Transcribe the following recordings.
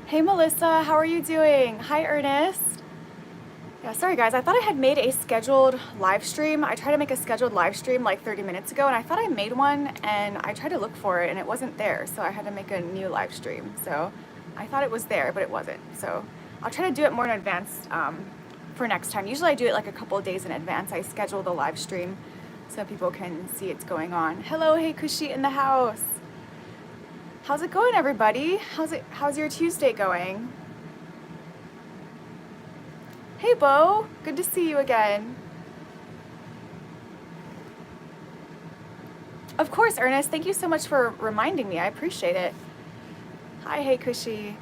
Hey Melissa, how are you doing? Hi Ernest. Yeah, sorry guys, I thought I had made a scheduled live stream. I tried to make a scheduled live stream like 30 minutes ago and I thought I made one and I tried to look for it and it wasn't there, so I had to make a new live stream. So I thought it was there, but it wasn't. So I'll try to do it more in advance for next time. Usually I do it like a couple of days in advance. I schedule the live stream so people can see it's going on. Hello, hey Kushi in the house. How's it going, everybody? How's your Tuesday going? Hey, Bo. Good to see you again. Of course, Ernest. Thank you so much for reminding me. I appreciate it. Hi, hey, Kushi.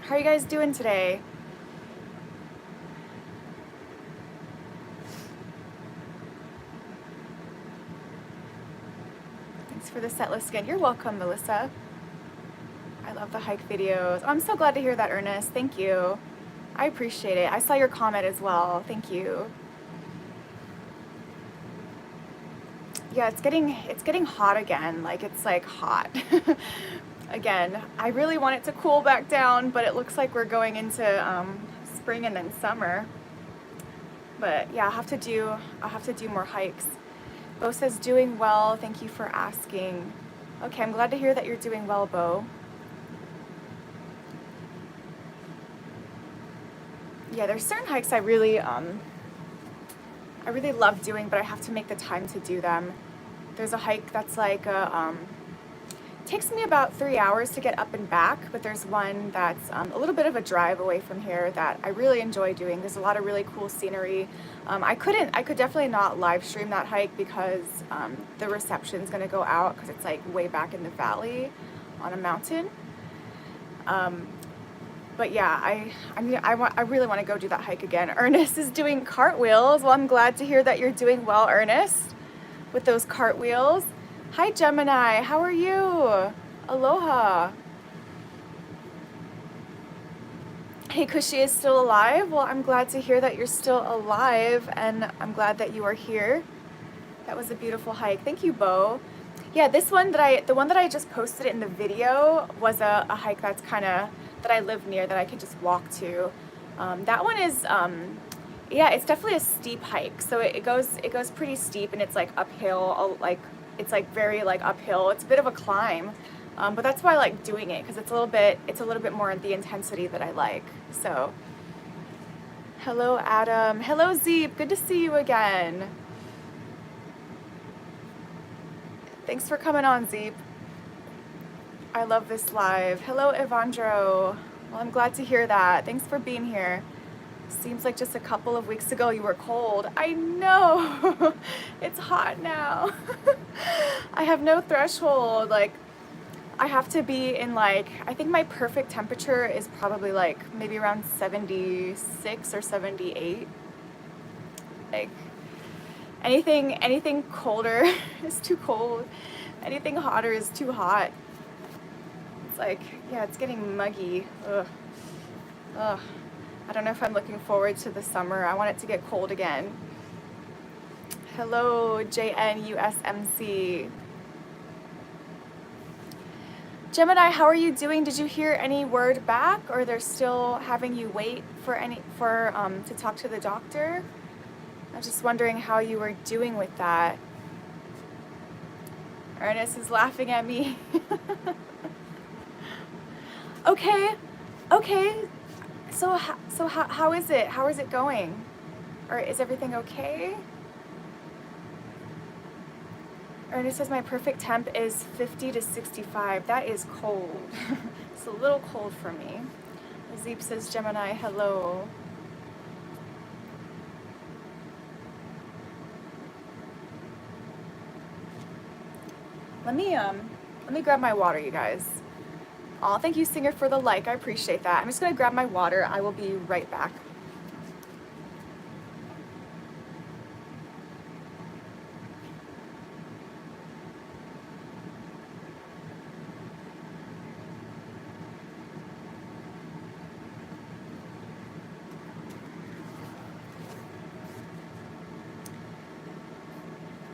How are you guys doing today? Thanks for the set list again. You're welcome, Melissa. I love the hike videos. Oh, I'm so glad to hear that, Ernest. Thank you. I appreciate it. I saw your comment as well. Thank you. Yeah, it's getting hot again. Like it's like hot. Again, I really want it to cool back down, but it looks like we're going into spring and then summer. But yeah, I'll have to do more hikes. Bo says doing well. Thank you for asking. Okay, I'm glad to hear that you're doing well, Bo. Yeah, there's certain hikes I really love doing, but I have to make the time to do them. There's a hike that's like takes me about 3 hours to get up and back, but there's one that's a little bit of a drive away from here that I really enjoy doing. There's a lot of really cool scenery. I could definitely not live stream that hike because the reception's gonna go out because it's like way back in the valley on a mountain. But yeah, I really want to go do that hike again. Ernest is doing cartwheels. Well, I'm glad to hear that you're doing well, Ernest, with those cartwheels. Hi, Gemini. How are you? Aloha. Hey, Kushi is still alive. Well, I'm glad to hear that you're still alive, and I'm glad that you are here. That was a beautiful hike. Thank you, Bo. Yeah, the one that I just posted in the video was a hike that's that I live near that I can just walk to. That one is, yeah, it's definitely a steep hike. So it goes pretty steep and it's like uphill, it's like very like uphill. It's a bit of a climb, but that's why I like doing it because it's a little bit more the intensity that I like. So, hello, Adam. Hello, Zeep. Good to see you again. Thanks for coming on, Zeep. I love this live. Hello, Evandro. Well, I'm glad to hear that. Thanks for being here. Seems like just a couple of weeks ago you were cold. I know. It's hot now. I have no threshold. Like, I have to be in like, I think my perfect temperature is probably like maybe around 76 or 78. Like, anything colder is too cold. Anything hotter is too hot. It's like, yeah, it's getting muggy. Ugh. Ugh. I don't know if I'm looking forward to the summer. I want it to get cold again. Hello, JNUSMC. Gemini, how are you doing? Did you hear any word back, or they're still having you wait to talk to the doctor? I was just wondering how you were doing with that. Ernest is laughing at me. Okay. So how is it? How is it going? Or is everything okay? Ernest says my perfect temp is 50 to 65. That is cold. It's a little cold for me. Zeep says Gemini, hello. Let me grab my water, you guys. Aw, thank you, Singer, for the like. I appreciate that. I'm just gonna grab my water. I will be right back.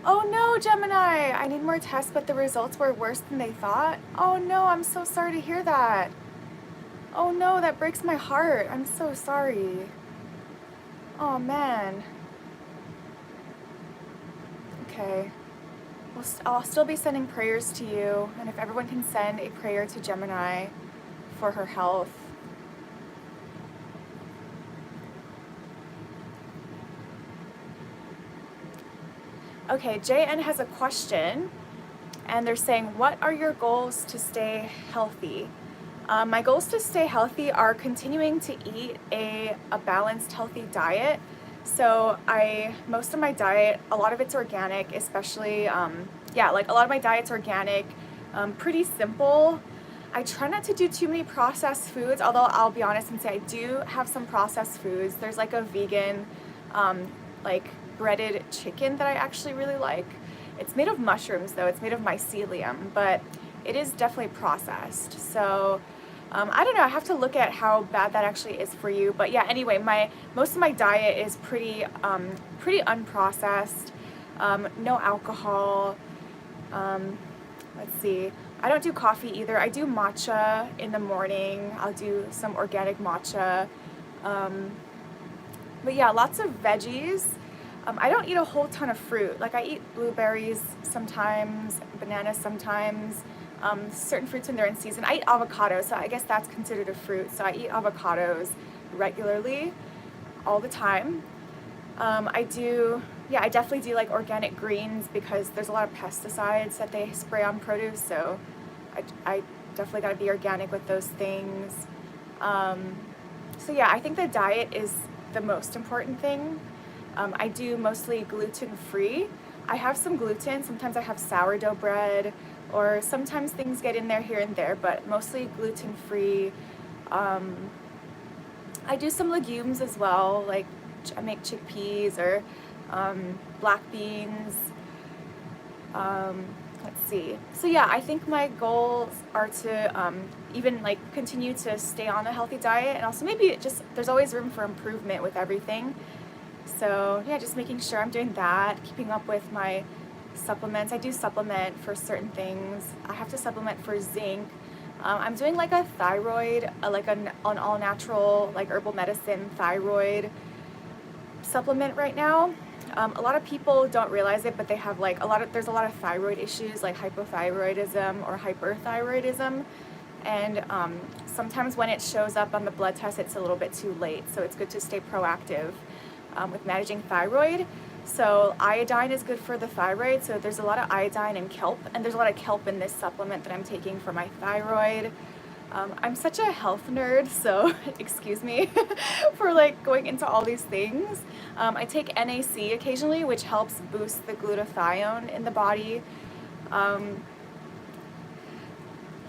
Oh no, Gemini! I need more tests, but the results were worse than they thought. Oh no, I'm so sorry to hear that. Oh no, that breaks my heart. I'm so sorry. Oh man. Okay. Well, I'll still be sending prayers to you, and if everyone can send a prayer to Gemini for her health. Okay, JN has a question, and they're saying, what are your goals to stay healthy? My goals to stay healthy are continuing to eat a balanced, healthy diet. So most of my diet, a lot of it's organic, especially, yeah, like a lot of my diet's organic, pretty simple. I try not to do too many processed foods, although I'll be honest and say I do have some processed foods. There's like a vegan, like breaded chicken that I actually really like. It's made of mushrooms though, it's made of mycelium, but it is definitely processed. So I don't know, I have to look at how bad that actually is for you. But yeah, anyway, most of my diet is pretty unprocessed, no alcohol. Let's see, I don't do coffee either. I do matcha in the morning. I'll do some organic matcha. But yeah, lots of veggies. I don't eat a whole ton of fruit. Like I eat blueberries sometimes, bananas sometimes, certain fruits when they're in season. I eat avocados, so I guess that's considered a fruit. So I eat avocados regularly, all the time. I definitely do like organic greens because there's a lot of pesticides that they spray on produce. So I definitely got to be organic with those things. So yeah, I think the diet is the most important thing. I do mostly gluten-free. I have some gluten. Sometimes I have sourdough bread, or sometimes things get in there here and there, but mostly gluten-free. I do some legumes as well, like I make chickpeas or black beans. Let's see. So yeah, I think my goals are to even like continue to stay on a healthy diet, and also maybe there's always room for improvement with everything. So yeah, just making sure I'm doing that, keeping up with my supplements. I do supplement for certain things. I have to supplement for zinc. I'm doing like a thyroid, like an all natural, like herbal medicine thyroid supplement right now. A lot of people don't realize it, but they have like there's a lot of thyroid issues like hypothyroidism or hyperthyroidism. And sometimes when it shows up on the blood test, it's a little bit too late. So it's good to stay proactive with managing thyroid. So iodine is good for the thyroid. So there's a lot of iodine and kelp, and there's a lot of kelp in this supplement that I'm taking for my thyroid. I'm such a health nerd, so excuse me for like going into all these things. I take NAC occasionally, which helps boost the glutathione in the body.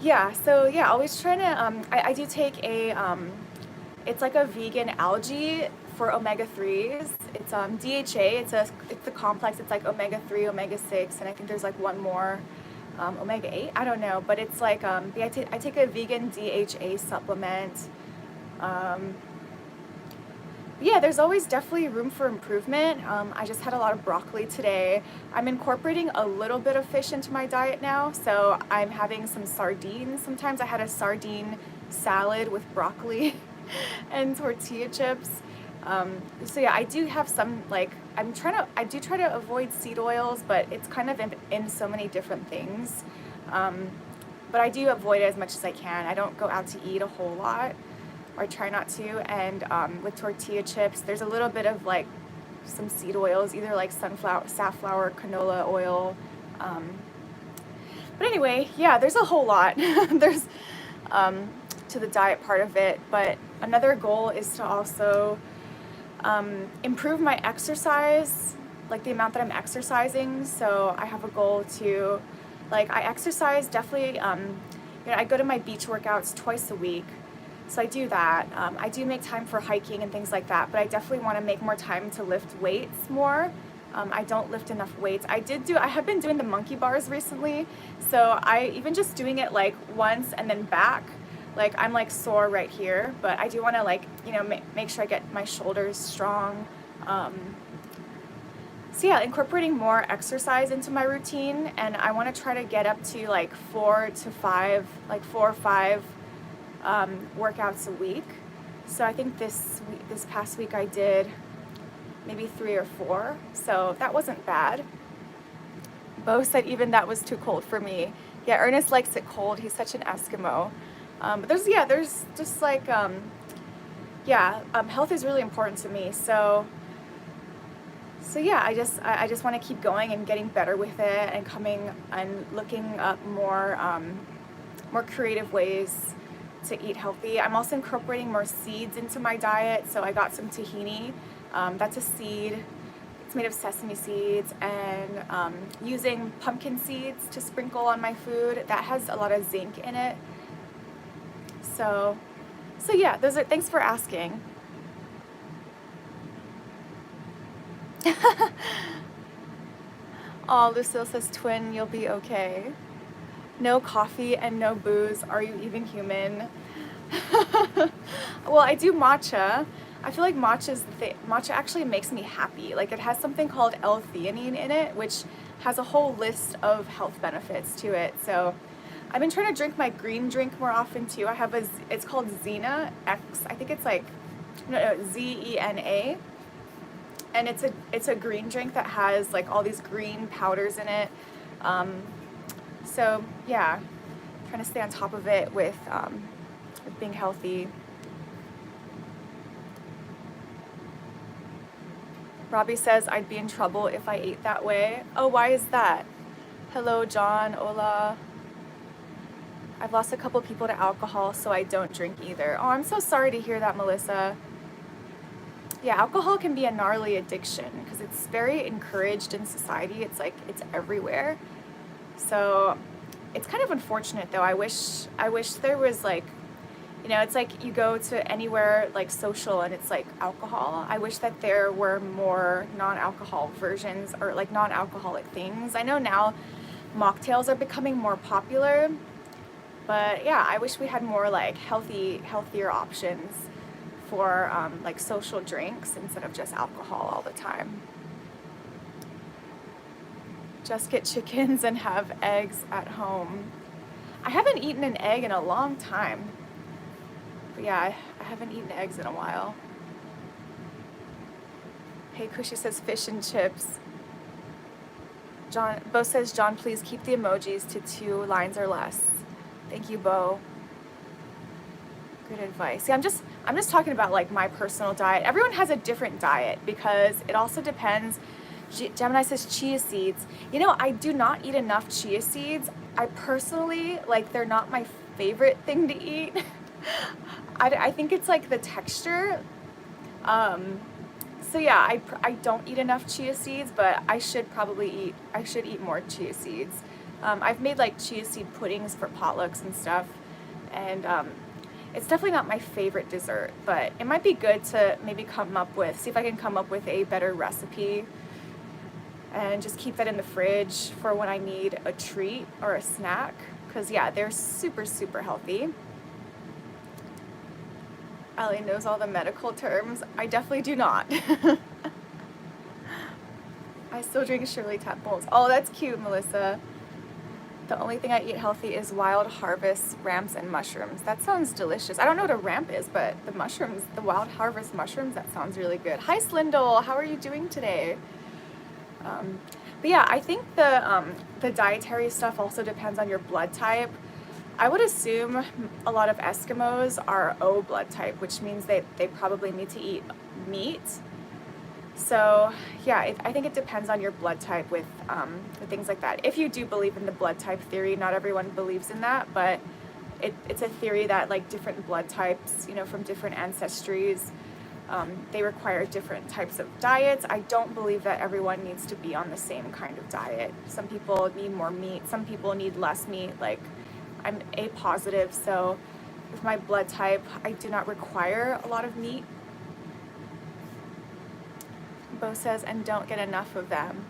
Yeah, so yeah, always trying to, I do take it's like a vegan algae for omega-3s. It's DHA, it's a complex, it's like omega-3, omega-6, and I think there's like one more, omega-8, I don't know, but it's like, I take a vegan DHA supplement. Yeah, there's always definitely room for improvement. I just had a lot of broccoli today. I'm incorporating a little bit of fish into my diet now, so I'm having some sardines. Sometimes I had a sardine salad with broccoli and tortilla chips. So yeah, I do have some, like, I do try to avoid seed oils, but it's kind of in so many different things. But I do avoid it as much as I can. I don't go out to eat a whole lot, or I try not to. And with tortilla chips, there's a little bit of like some seed oils, either like safflower, canola oil. But anyway, yeah, there's a whole lot. There's to the diet part of it. But another goal is to also improve my exercise, like the amount that I'm exercising. So I have a goal to, like, I exercise definitely, I go to my beach workouts twice a week. So I do that. I do make time for hiking and things like that, but I definitely want to make more time to lift weights more. I don't lift enough weights. I have been doing the monkey bars recently. So even just doing it like once and then back, like I'm like sore right here, but I do want to like, make sure I get my shoulders strong. So yeah, incorporating more exercise into my routine, and I want to try to get up to like 4 or 5 workouts a week. So I think this past week I did maybe 3 or 4, so that wasn't bad. Bo said even that was too cold for me. Yeah, Ernest likes it cold. He's such an Eskimo. But there's just like, health is really important to me. So yeah, I just want to keep going and getting better with it, and coming and looking up more creative ways to eat healthy. I'm also incorporating more seeds into my diet. So I got some tahini. That's a seed. It's made of sesame seeds, and using pumpkin seeds to sprinkle on my food. That has a lot of zinc in it. So yeah, thanks for asking. Oh, Lucille says, twin, you'll be okay. No coffee and no booze. Are you even human? Well, I do matcha. I feel like matcha actually makes me happy. Like, it has something called L-theanine in it, which has a whole list of health benefits to it. So I've been trying to drink my green drink more often too. It's called Zena X. I think it's like, no, Zena. And it's a green drink that has like all these green powders in it. So yeah, trying to stay on top of it with being healthy. Robbie says I'd be in trouble if I ate that way. Oh, why is that? Hello, John. Hola. I've lost a couple people to alcohol, so I don't drink either. Oh, I'm so sorry to hear that, Melissa. Yeah, alcohol can be a gnarly addiction because it's very encouraged in society. It's like, it's everywhere. So it's kind of unfortunate though. I wish there was like, you know, it's like you go to anywhere like social and it's like alcohol. I wish that there were more non-alcohol versions or like non-alcoholic things. I know now mocktails are becoming more popular, but yeah, I wish we had more like healthier options for like social drinks instead of just alcohol all the time. Just get chickens and have eggs at home. I haven't eaten an egg in a long time. But yeah, I haven't eaten eggs in a while. Hey, Kushi says fish and chips. Bo says, John, please keep the emojis to 2 lines or less. Thank you, Bo. Good advice. Yeah, I'm just talking about like my personal diet. Everyone has a different diet because it also depends. Gemini says chia seeds. You know, I do not eat enough chia seeds. I personally, like, they're not my favorite thing to eat. I think it's like the texture. So yeah, I don't eat enough chia seeds, but I should eat more chia seeds. I've made like chia seed puddings for potlucks and stuff, and it's definitely not my favorite dessert, but it might be good to maybe see if I can come up with a better recipe and just keep that in the fridge for when I need a treat or a snack, because yeah, they're super, super healthy. Allie knows all the medical terms. I definitely do not. I still drink Shirley Temples. Oh, that's cute, Melissa. The only thing I eat healthy is wild harvest ramps and mushrooms. That sounds delicious. I don't know what a ramp is, but the mushrooms, the wild harvest mushrooms, that sounds really good. Hi, Slindle. How are you doing today? But yeah, I think the dietary stuff also depends on your blood type. I would assume a lot of Eskimos are O blood type, which means they probably need to eat meat. So yeah, I think it depends on your blood type with things like that. If you do believe in the blood type theory, not everyone believes in that, but it's a theory that like different blood types, you know, from different ancestries, they require different types of diets. I don't believe that everyone needs to be on the same kind of diet. Some people need more meat, some people need less meat. Like, I'm A positive, so with my blood type, I do not require a lot of meat. Bo says, and don't get enough of them.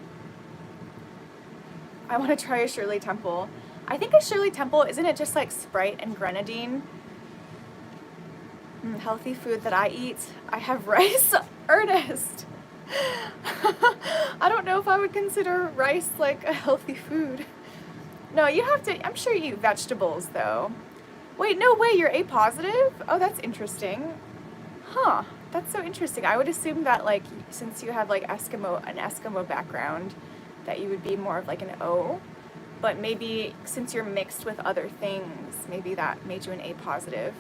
I want to try a Shirley Temple. I think a Shirley Temple, isn't it just like Sprite and grenadine? Healthy food that I eat. I have rice. Ernest. I don't know if I would consider rice like a healthy food. No, you have to, I'm sure you eat vegetables though. Wait, no way, you're A positive? Oh, that's interesting. Huh, that's so interesting. I would assume that, like, since you have like an Eskimo background, that you would be more of like an O. But maybe since you're mixed with other things, maybe that made you an A positive.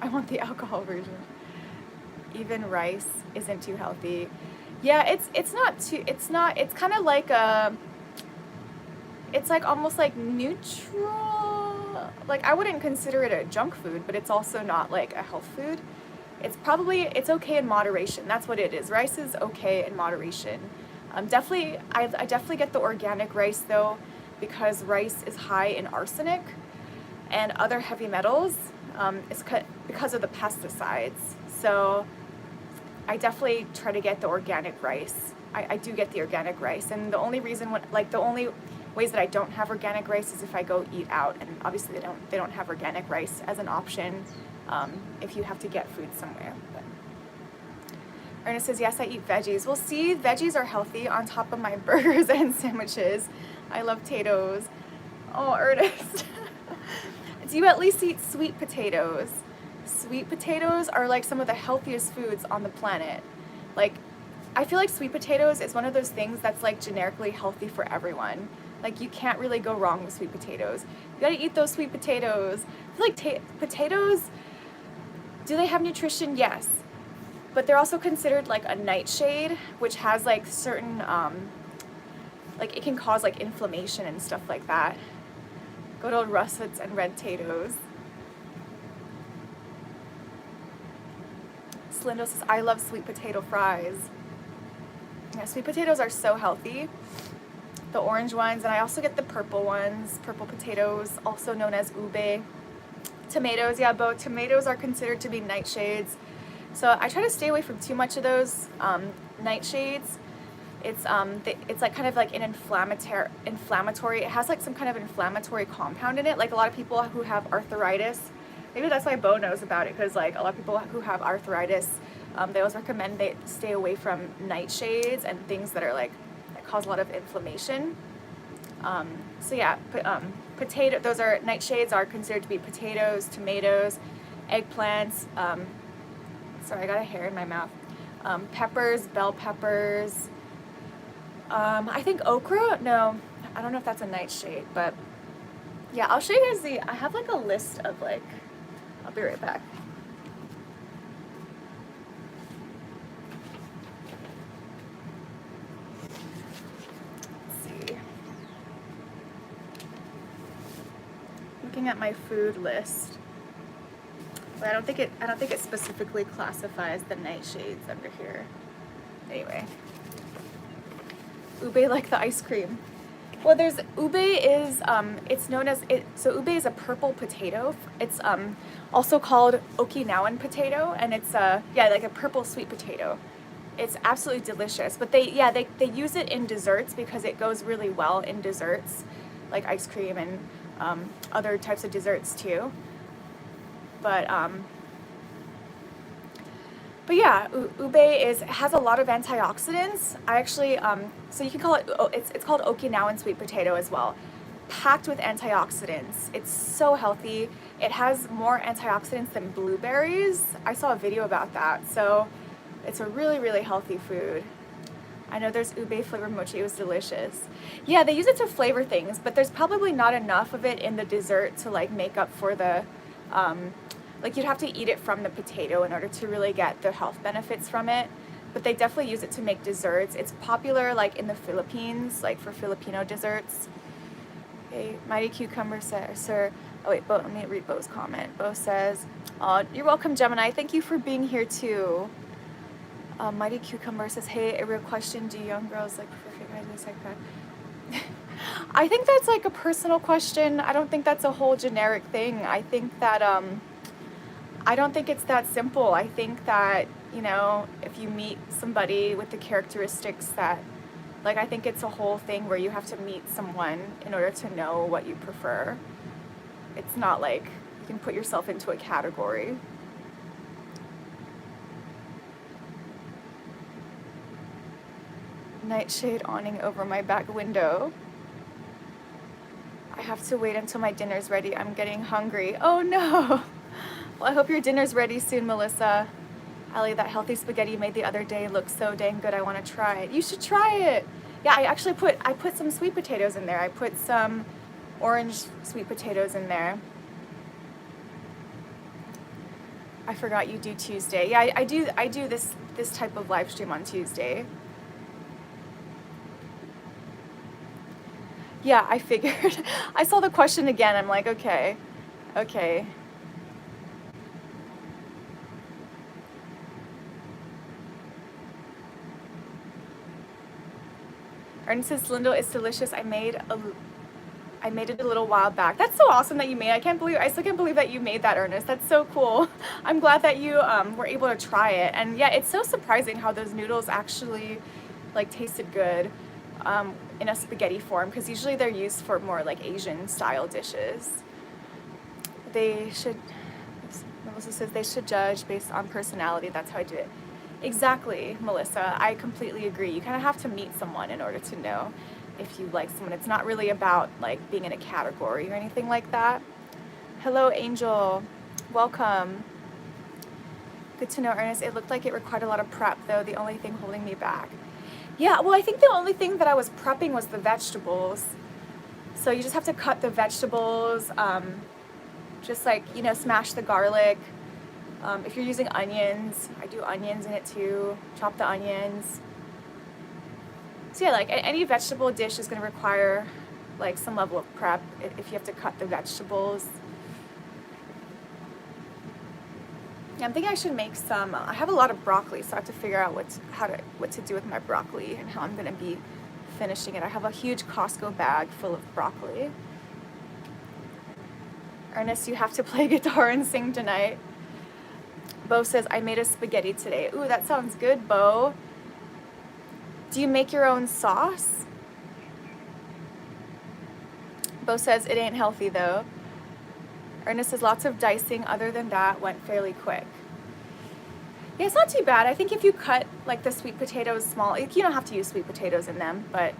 I want the alcohol version. Even rice isn't too healthy. Yeah, it's not too, it's kind of like it's like almost like neutral. Like, I wouldn't consider it a junk food, but it's also not like a health food. It's okay in moderation. That's what it is. Rice is okay in moderation. Definitely, I definitely get the organic rice though, because rice is high in arsenic and other heavy metals. Because of the pesticides. So I definitely try to get the organic rice. I do get the organic rice, and the only reason the only ways that I don't have organic rice is if I go eat out, and obviously they don't have organic rice as an option if you have to get food somewhere. But Ernest says, yes, I eat veggies. Well, see, veggies are healthy on top of my burgers and sandwiches. I love potatoes. Oh, Ernest. Do you at least eat sweet potatoes? Sweet potatoes are like some of the healthiest foods on the planet. Like, I feel like sweet potatoes is one of those things that's like generically healthy for everyone. Like, you can't really go wrong with sweet potatoes. You gotta eat those sweet potatoes. I feel like potatoes, do they have nutrition? Yes. But they're also considered like a nightshade, which has like certain, like it can cause like inflammation and stuff like that. Good old russets and red potatoes. Slindo says, I love sweet potato fries. Yeah, sweet potatoes are so healthy. The orange ones, and I also get the purple ones, purple potatoes, also known as ube. Tomatoes, yeah, Bo, tomatoes are considered to be nightshades. So I try to stay away from too much of those nightshades. It's like kind of like an inflammatory. It has like some kind of inflammatory compound in it. Like a lot of people who have arthritis, maybe that's why Bo knows about it, because like a lot of people who have arthritis, they always recommend they stay away from nightshades and things that are like that cause a lot of inflammation. So yeah, those are nightshades are considered to be potatoes, tomatoes, eggplants. Sorry, I got a hair in my mouth. Peppers, bell peppers. I think okra. No, I don't know if that's a nightshade, but yeah, I'll show you guys I have like a list of like. I'll be right back. Let's see. Looking at my food list. But I don't think it specifically classifies the nightshades under here. Anyway. Ube like the ice cream. Well, there's ube is it's known as so ube is a purple potato. It's also called Okinawan potato, and it's like a purple sweet potato. It's absolutely delicious. But they use it in desserts because it goes really well in desserts, like ice cream and other types of desserts too. But yeah, ube has a lot of antioxidants. I actually, so you can call it, it's called Okinawan sweet potato as well. Packed with antioxidants. It's so healthy. It has more antioxidants than blueberries. I saw a video about that. So it's a really, really healthy food. I know there's ube flavored mochi. It was delicious. Yeah, they use it to flavor things, but there's probably not enough of it in the dessert to like make up for the, like you'd have to eat it from the potato in order to really get the health benefits from it. But they definitely use it to make desserts. It's popular like in the Philippines, like for Filipino desserts. Okay, Mighty Cucumber says, sir, oh wait, Bo, let me read Bo's comment. Bo says, you're welcome, Gemini. Thank you for being here too. Mighty Cucumber says, hey, a real question, do young girls like prefer guys like that? I think that's like a personal question. I don't think that's a whole generic thing. I think that, I don't think it's that simple. I think that, you know, if you meet somebody with the characteristics that, like, I think it's a whole thing where you have to meet someone in order to know what you prefer. It's not like you can put yourself into a category. Nightshade awning over my back window. I have to wait until my dinner's ready. I'm getting hungry. Oh no. Well, I hope your dinner's ready soon, Melissa. Allie, that healthy spaghetti you made the other day looks so dang good. I want to try it. You should try it. Yeah, I put some sweet potatoes in there. I put some orange sweet potatoes in there. I forgot you do Tuesday. Yeah, I do this type of live stream on Tuesday. Yeah, I figured. I saw the question again. I'm like, okay. Ernest says, Lindo, it's delicious. I made it a little while back. That's so awesome that you made it. I still can't believe that you made that, Ernest. That's so cool. I'm glad that you were able to try it. And yeah, it's so surprising how those noodles actually like tasted good in a spaghetti form, because usually they're used for more like Asian style dishes. Melissa says they should judge based on personality. That's how I do it. Exactly, Melissa. I completely agree. You kind of have to meet someone in order to know if you like someone. It's not really about like being in a category or anything like that. Hello, Angel. Welcome. Good to know, Ernest. It looked like it required a lot of prep, though. The only thing holding me back. Yeah, well, I think the only thing that I was prepping was the vegetables. So you just have to cut the vegetables, just like, you know, smash the garlic. If you're using onions, I do onions in it too. Chop the onions. So yeah, like any vegetable dish is going to require like some level of prep if you have to cut the vegetables. Yeah, I'm thinking I should make some. I have a lot of broccoli, so I have to figure out what to do with my broccoli and how I'm going to be finishing it. I have a huge Costco bag full of broccoli. Ernest, you have to play guitar and sing tonight. Bo says, I made a spaghetti today. Ooh, that sounds good, Bo. Do you make your own sauce? Bo says, it ain't healthy though. Ernest says, lots of dicing. Other than that, went fairly quick. Yeah, it's not too bad. I think if you cut like the sweet potatoes small, you don't have to use sweet potatoes in them, but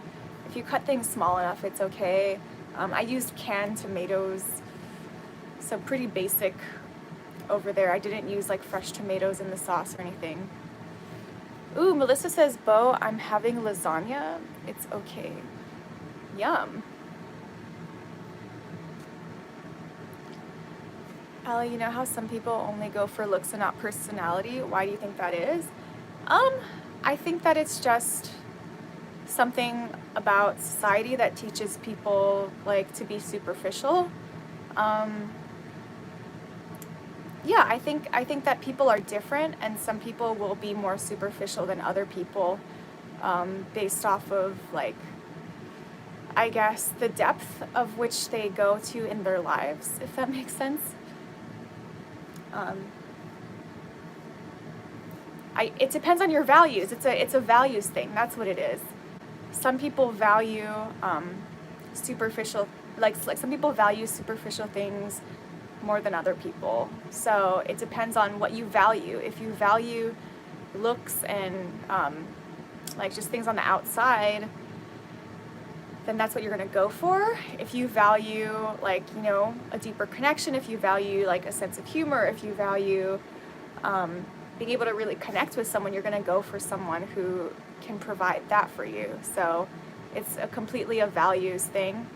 if you cut things small enough, it's okay. I used canned tomatoes, so pretty basic over there. I didn't use like fresh tomatoes in the sauce or anything. Ooh, Melissa says, Bo, I'm having lasagna. It's okay. Yum. Allie, you know how some people only go for looks and not personality? Why do you think that is? I think that it's just something about society that teaches people like to be superficial. Yeah, I think that people are different, and some people will be more superficial than other people, based off of like, I guess, the depth of which they go to in their lives, if that makes sense. It depends on your values. It's a values thing. That's what it is. Some people value superficial, like some people value superficial things more than other people. So it depends on what you value. If you value looks and like just things on the outside, then that's what you're gonna go for. If you value like, you know, a deeper connection, if you value like a sense of humor, if you value being able to really connect with someone, you're gonna go for someone who can provide that for you. So it's completely a values thing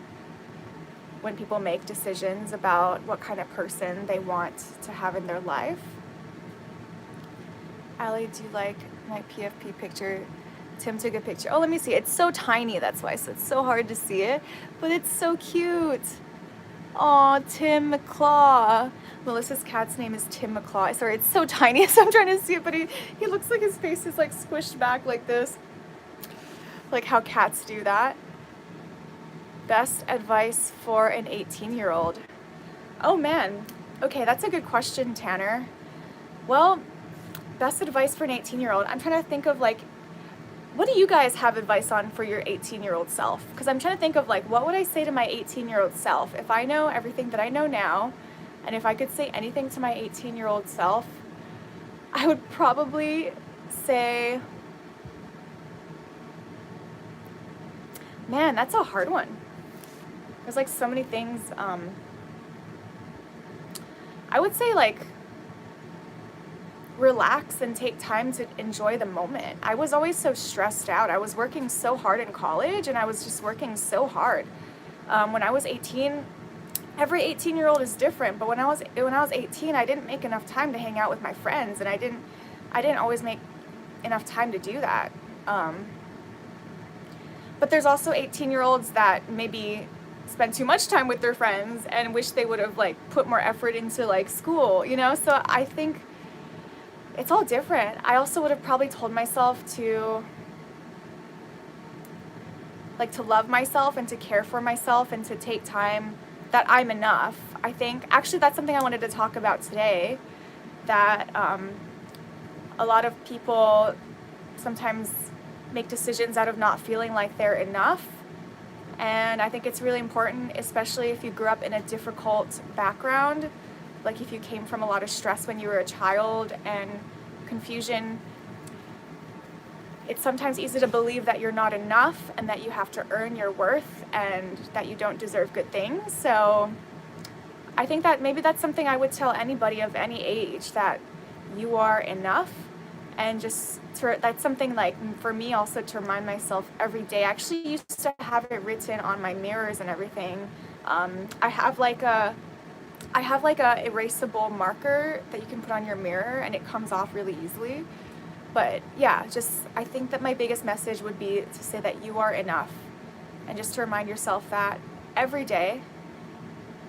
when people make decisions about what kind of person they want to have in their life. Allie, do you like my PFP picture? Tim took a picture. Oh, let me see. It's so tiny, that's why, so it's so hard to see it, but it's so cute. Aw, Tim McClaw. Melissa's cat's name is Tim McClaw. Sorry, it's so tiny, so I'm trying to see it, but he looks like his face is like squished back like this, like how cats do that. Best advice for an 18-year-old. Oh man, okay, that's a good question, Tanner. Well, best advice for an 18-year-old. I'm trying to think of like, what do you guys have advice on for your 18-year-old self? Because I'm trying to think of like, what would I say to my 18-year-old self? If I know everything that I know now, and if I could say anything to my 18-year-old self, I would probably say, man, that's a hard one. There's like so many things. I would say like relax and take time to enjoy the moment. I was always so stressed out. I was working so hard in college, and I was just working so hard. When I was 18, every 18-year-old is different, but when I was 18, I didn't make enough time to hang out with my friends, and I didn't always make enough time to do that. But there's also 18-year-olds that maybe spend too much time with their friends and wish they would have like put more effort into like school, you know? So I think it's all different. I also would have probably told myself to love myself and to care for myself and to take time, that I'm enough. I think actually that's something I wanted to talk about today, that a lot of people sometimes make decisions out of not feeling like they're enough. And I think it's really important, especially if you grew up in a difficult background, like if you came from a lot of stress when you were a child and confusion. It's sometimes easy to believe that you're not enough and that you have to earn your worth and that you don't deserve good things. So I think that maybe that's something I would tell anybody of any age, that you are enough. And that's something like for me also to remind myself every day. I actually used to have it written on my mirrors and everything. I have like a erasable marker that you can put on your mirror, and it comes off really easily. But yeah, I think that my biggest message would be to say that you are enough, and just to remind yourself that every day.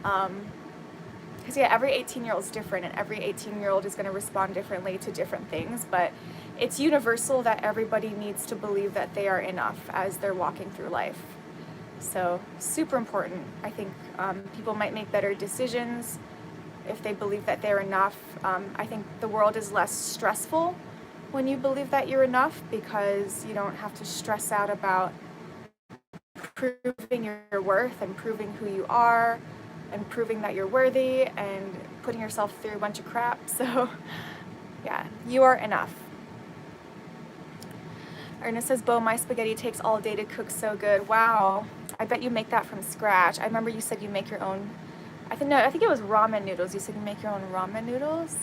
Because yeah, every 18-year-old is different, and every 18-year-old is going to respond differently to different things, but it's universal that everybody needs to believe that they are enough as they're walking through life. So super important. I think people might make better decisions if they believe that they're enough. I think the world is less stressful when you believe that you're enough, because you don't have to stress out about proving your worth and proving who you are and proving that you're worthy and putting yourself through a bunch of crap. So yeah, you are enough. Ernest says, Bo, my spaghetti takes all day to cook so good. Wow. I bet you make that from scratch. I remember you said you make your own, I think it was ramen noodles. You said you make your own ramen noodles.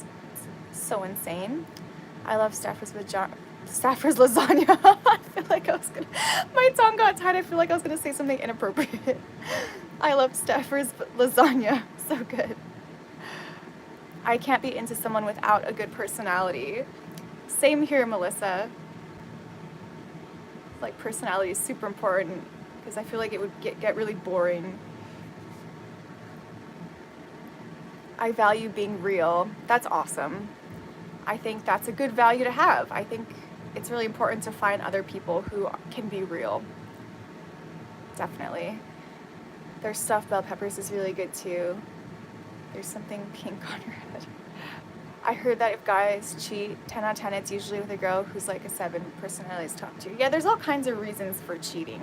It's so insane. I love Stafford's lasagna. I feel like my tongue got tied. I feel like I was gonna say something inappropriate. I love Stafford's lasagna. So good. I can't be into someone without a good personality. Same here, Melissa. Like, personality is super important, because I feel like it would get really boring. I value being real. That's awesome. I think that's a good value to have. I think it's really important to find other people who can be real. Definitely. Their stuffed bell peppers is really good too. There's something pink on your head. I heard that if guys cheat 10 out of 10, it's usually with a girl who's like a 7 personalities top 2. Yeah, there's all kinds of reasons for cheating.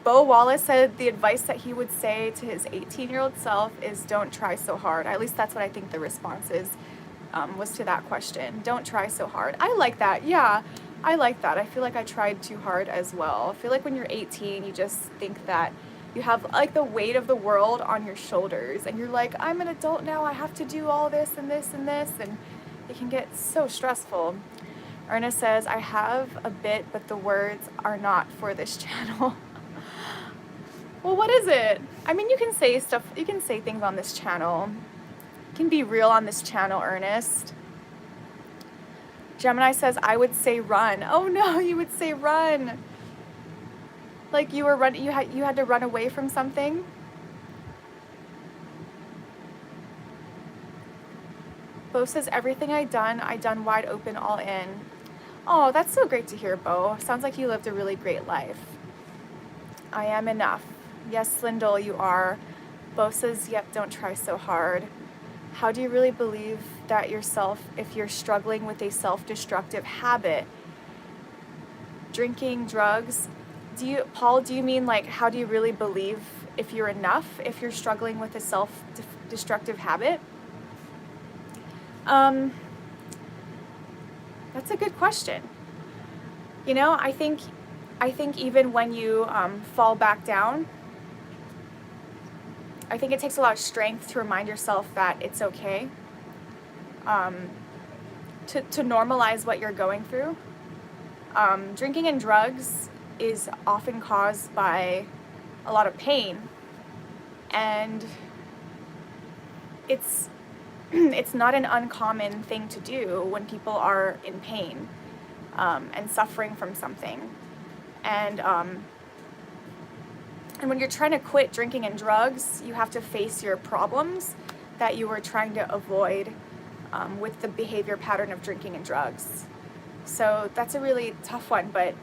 Bo Wallace said the advice that he would say to his 18-year-old self is don't try so hard. At least that's what I think the response is, was to that question. Don't try so hard. I like that. Yeah, I like that. I feel like I tried too hard as well. I feel like when you're 18, you just think that you have like the weight of the world on your shoulders, and you're like, I'm an adult now, I have to do all this and this and this, and it can get so stressful. Ernest says, I have a bit, but the words are not for this channel. Well, what is it? I mean, you can say things on this channel. You can be real on this channel, Ernest. Gemini says, I would say run. Oh no, you would say run. Like you had to run away from something. Bo says, everything I done wide open, all in. Oh, that's so great to hear, Bo. Sounds like you lived a really great life. I am enough. Yes, Lindell, you are. Bo says, yep, don't try so hard. How do you really believe that yourself if you're struggling with a self-destructive habit? Drinking, drugs? Paul, do you mean like, how do you really believe if you're enough if you're struggling with a self-destructive habit? That's a good question. You know, I think even when you fall back down, I think it takes a lot of strength to remind yourself that it's okay, to normalize what you're going through. Drinking and drugs is often caused by a lot of pain, and it's it's not an uncommon thing to do when people are in pain, and suffering from something. And when you're trying to quit drinking and drugs, you have to face your problems that you were trying to avoid, with the behavior pattern of drinking and drugs. So that's a really tough one, but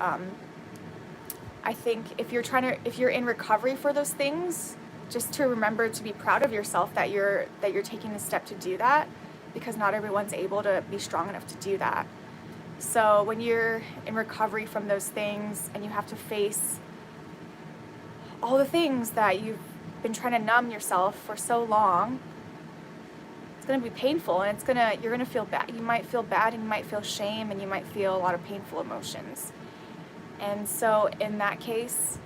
I think if you're in recovery for those things, just to remember to be proud of yourself that you're taking the step to do that, because not everyone's able to be strong enough to do that. So when you're in recovery from those things and you have to face all the things that you've been trying to numb yourself for so long, it's going to be painful, and you're going to feel bad. You might feel bad, and you might feel shame, and you might feel a lot of painful emotions. And so in that case,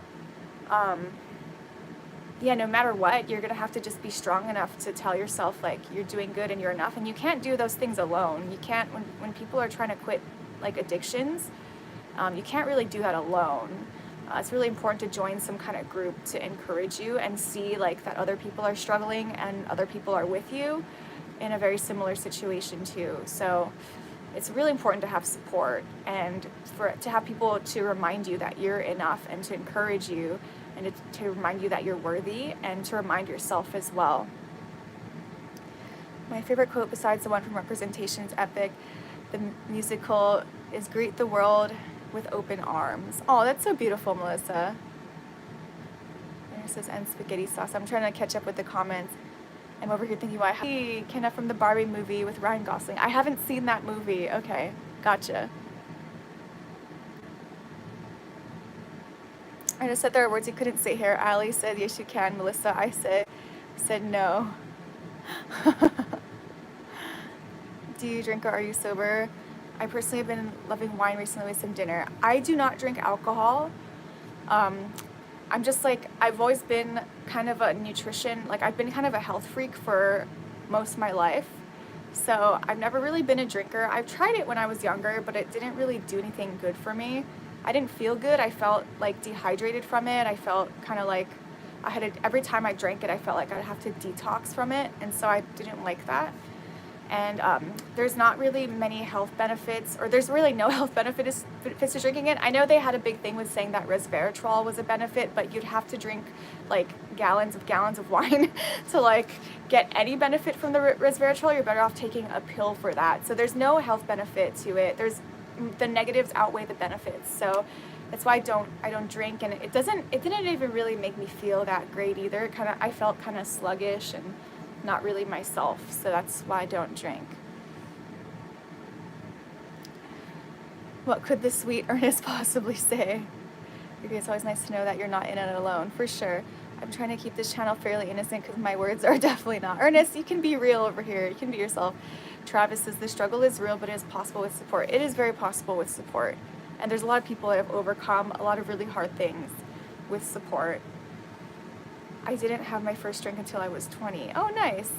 no matter what, you're going to have to just be strong enough to tell yourself, like, you're doing good and you're enough. And you can't do those things alone. You can't, when people are trying to quit, like, addictions, you can't really do that alone. It's really important to join some kind of group to encourage you and see, like, that other people are struggling and other people are with you in a very similar situation too. So it's really important to have support, and to have people to remind you that you're enough, and to encourage you, and to remind you that you're worthy, and to remind yourself as well. My favorite quote, besides the one from Representation's Epic, the musical, is "Greet the world with open arms." Oh, that's so beautiful, Melissa. There it says, "and spaghetti sauce." I'm trying to catch up with the comments. I'm over here thinking, why? Hey, Kenna from the Barbie movie with Ryan Gosling. I haven't seen that movie. Okay, gotcha. I just said there are words you couldn't say here. Ali said, yes, you can. Melissa, I said no. Do you drink or are you sober? I personally have been loving wine recently with some dinner. I do not drink alcohol. I'm just like, I've always been kind of a nutrition, like I've been kind of a health freak for most of my life. So I've never really been a drinker. I've tried it when I was younger, but it didn't really do anything good for me. I didn't feel good. I felt like dehydrated from it. I felt kind of like every time I drank it, I felt like I'd have to detox from it. And so I didn't like that. And there's not really many health benefits, or there's really no health benefits to drinking it. I know they had a big thing with saying that resveratrol was a benefit, but you'd have to drink like gallons of wine to like get any benefit from the resveratrol. You're better off taking a pill for that. So there's no health benefit to it. The negatives outweigh the benefits. So that's why I don't drink, and it didn't even really make me feel that great either. I felt kind of sluggish and not really myself, so that's why I don't drink. What could the sweet Ernest possibly say? Okay, it's always nice to know that you're not in it alone, for sure. I'm trying to keep this channel fairly innocent because my words are definitely not. Ernest, you can be real over here. You can be yourself. Travis says the struggle is real, but it is possible with support. It is very possible with support. And there's a lot of people that have overcome a lot of really hard things with support. I didn't have my first drink until I was 20. Oh, nice.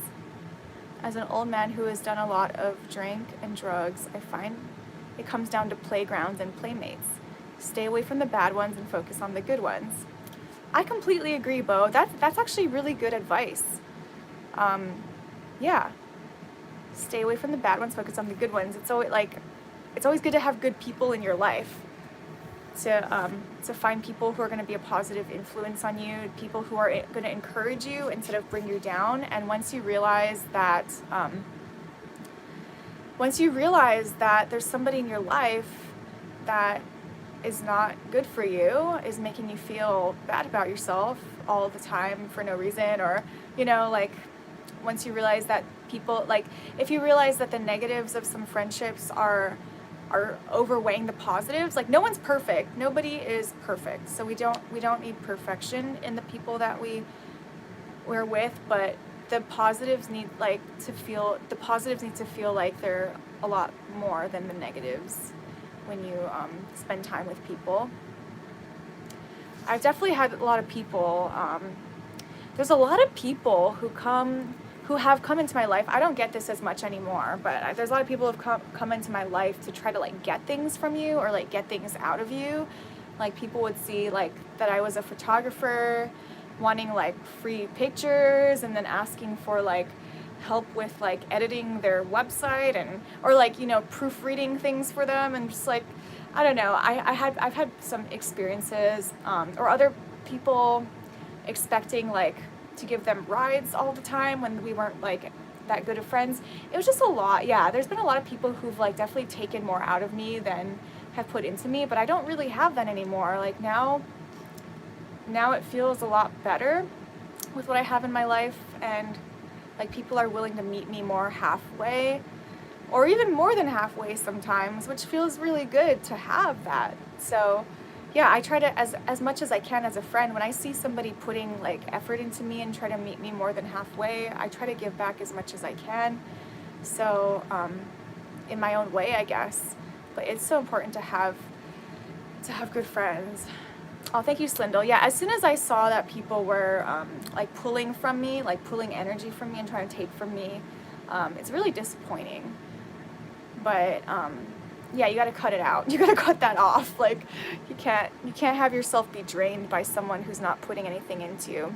As an old man who has done a lot of drink and drugs, I find it comes down to playgrounds and playmates. Stay away from the bad ones and focus on the good ones. I completely agree, Bo. That's actually really good advice. Yeah. Stay away from the bad ones, focus on the good ones. It's always good to have good people in your life. To find people who are going to be a positive influence on you, people who are going to encourage you instead of bring you down. And once you realize that there's somebody in your life that is not good for you, is making you feel bad about yourself all the time for no reason, or once you realize that people, if you realize that the negatives of some friendships are overweighing the positives, no one's perfect. Nobody is perfect. So we don't need perfection in the people that we're with, but the positives need to feel like they're a lot more than the negatives when you spend time with people. I've definitely had a lot of people there's a lot of people who have come into my life. I don't get this as much anymore, but there's a lot of people who have come into my life to try to like get things from you or like get things out of you. Like people would see like that I was a photographer, wanting like free pictures, and then asking for like help with like editing their website, and or like, you know, proofreading things for them, and just like, I don't know, I've had some experiences, or other people expecting like to give them rides all the time when we weren't like that good of friends. It was just a lot. Yeah, there's been a lot of people who've like definitely taken more out of me than have put into me, but I don't really have that anymore. Like now it feels a lot better with what I have in my life, and like people are willing to meet me more halfway, or even more than halfway sometimes, which feels really good to have that. So yeah, I try to, as much as I can as a friend, when I see somebody putting like effort into me and try to meet me more than halfway, I try to give back as much as I can. So in my own way, I guess. But it's so important to have good friends. Oh, thank you, Slindle. Yeah, as soon as I saw that people were like pulling from me, like pulling energy from me and trying to take from me, it's really disappointing. But yeah, you got to cut it out. You got to cut that off. Like you can't have yourself be drained by someone who's not putting anything into you.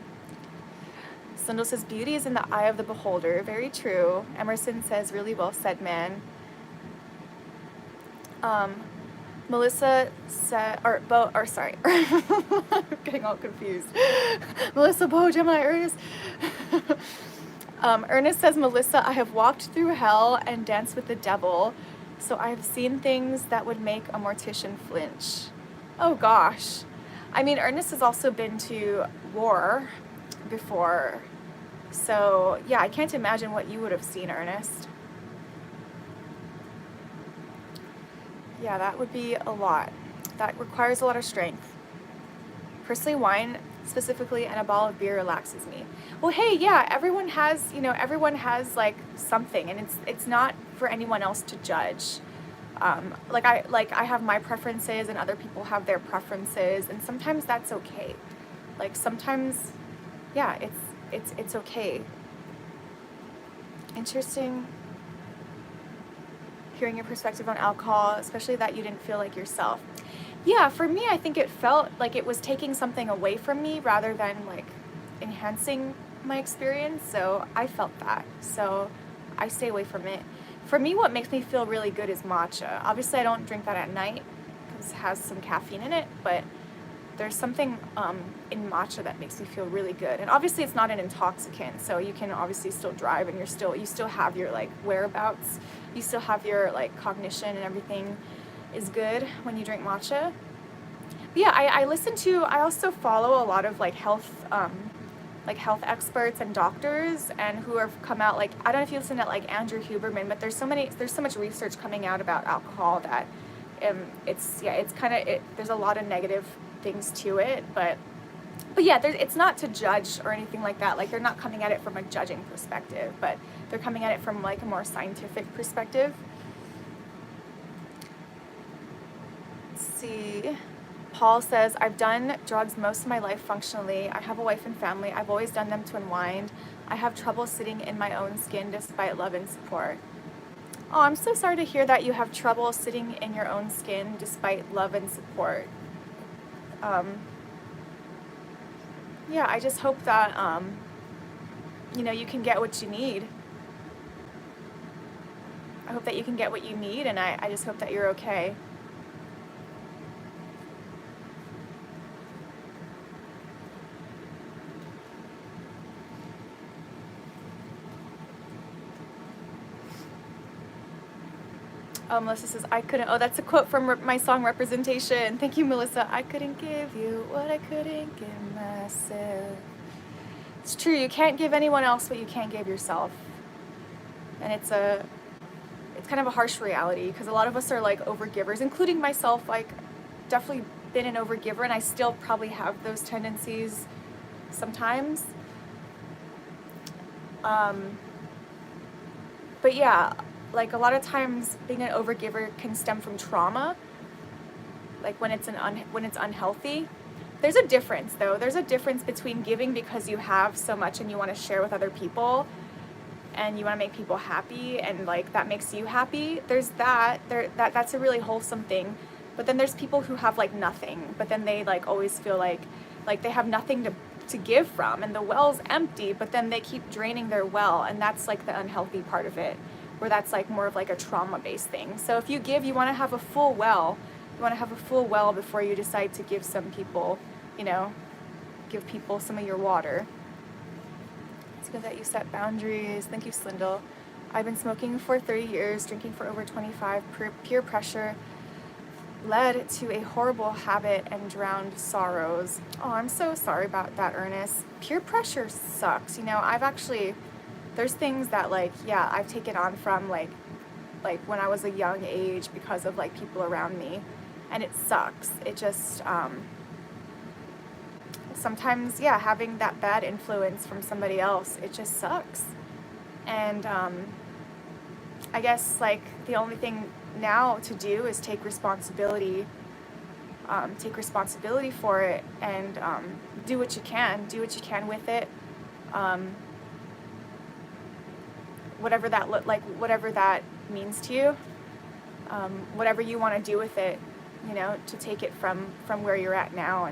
Slindle says beauty is in the eye of the beholder. Very true. Emerson says really well said, man. Melissa said, sorry, I'm getting all confused. Melissa, Bo, Gemini, Ernest. Ernest says, Melissa, I have walked through hell and danced with the devil, so I have seen things that would make a mortician flinch. Oh gosh. I mean, Ernest has also been to war before, so yeah, I can't imagine what you would have seen, Ernest. Yeah, that would be a lot. That requires a lot of strength. Personally, wine specifically and a bottle of beer relaxes me. Well, hey, yeah, everyone has like something, and it's not for anyone else to judge. Like I have my preferences, and other people have their preferences, and sometimes that's okay. Like sometimes, yeah, it's okay. Interesting. Hearing your perspective on alcohol, especially that you didn't feel like yourself. Yeah, for me, I think it felt like it was taking something away from me rather than like enhancing my experience. So I felt that. So I stay away from it. For me, what makes me feel really good is matcha. Obviously, I don't drink that at night because it has some caffeine in it, but there's something in matcha that makes me feel really good. And obviously, it's not an intoxicant, so you can obviously still drive, and you still have your like whereabouts. You still have your like cognition, and everything is good when you drink matcha. But yeah, I also follow a lot of like health experts and doctors, and who have come out, like, I don't know if you listen to like Andrew Huberman, but there's so much research coming out about alcohol that there's a lot of negative things to it, but yeah, it's not to judge or anything like that. Like, they're not coming at it from a judging perspective, but they're coming at it from like a more scientific perspective. Let's see. Paul says, I've done drugs most of my life functionally. I have a wife and family. I've always done them to unwind. I have trouble sitting in my own skin despite love and support. Oh, I'm so sorry to hear that you have trouble sitting in your own skin despite love and support. Yeah, I just hope that, you can get what you need. I hope that you can get what you need, and I just hope that you're okay. Melissa says, I couldn't, that's a quote from my song Representation. Thank you, Melissa. I couldn't give you what I couldn't give myself. It's true, you can't give anyone else what you can't give yourself. And it's kind of a harsh reality, because a lot of us are like overgivers, including myself. Like, definitely been an overgiver, and I still probably have those tendencies sometimes. But yeah, like a lot of times being an overgiver can stem from trauma, like when it's unhealthy. there's a difference though. There's a difference between giving because you have so much and you want to share with other people and you want to make people happy and like that makes you happy. There's that's a really wholesome thing. But then there's people who have like nothing, but then they like always feel like they have nothing to give from and the well's empty, but then they keep draining their well, and that's like the unhealthy part of it, where that's like more of like a trauma-based thing. So if you give, you want to have a full well. You want to have a full well before you decide to give some people, you know, give people some of your water. It's good that you set boundaries. Thank you, Slindle. I've been smoking for 30 years, drinking for over 25. Peer pressure led to a horrible habit and drowned sorrows. Oh, I'm so sorry about that, Ernest. Peer pressure sucks. You know, there's things that like, yeah, I've taken on from like when I was a young age because of like people around me, and it sucks. It just, sometimes, yeah, having that bad influence from somebody else, it just sucks. And I guess like the only thing now to do is take responsibility for it, and do what you can with it, whatever that means to you, whatever you want to do with it, you know, to take it from where you're at now,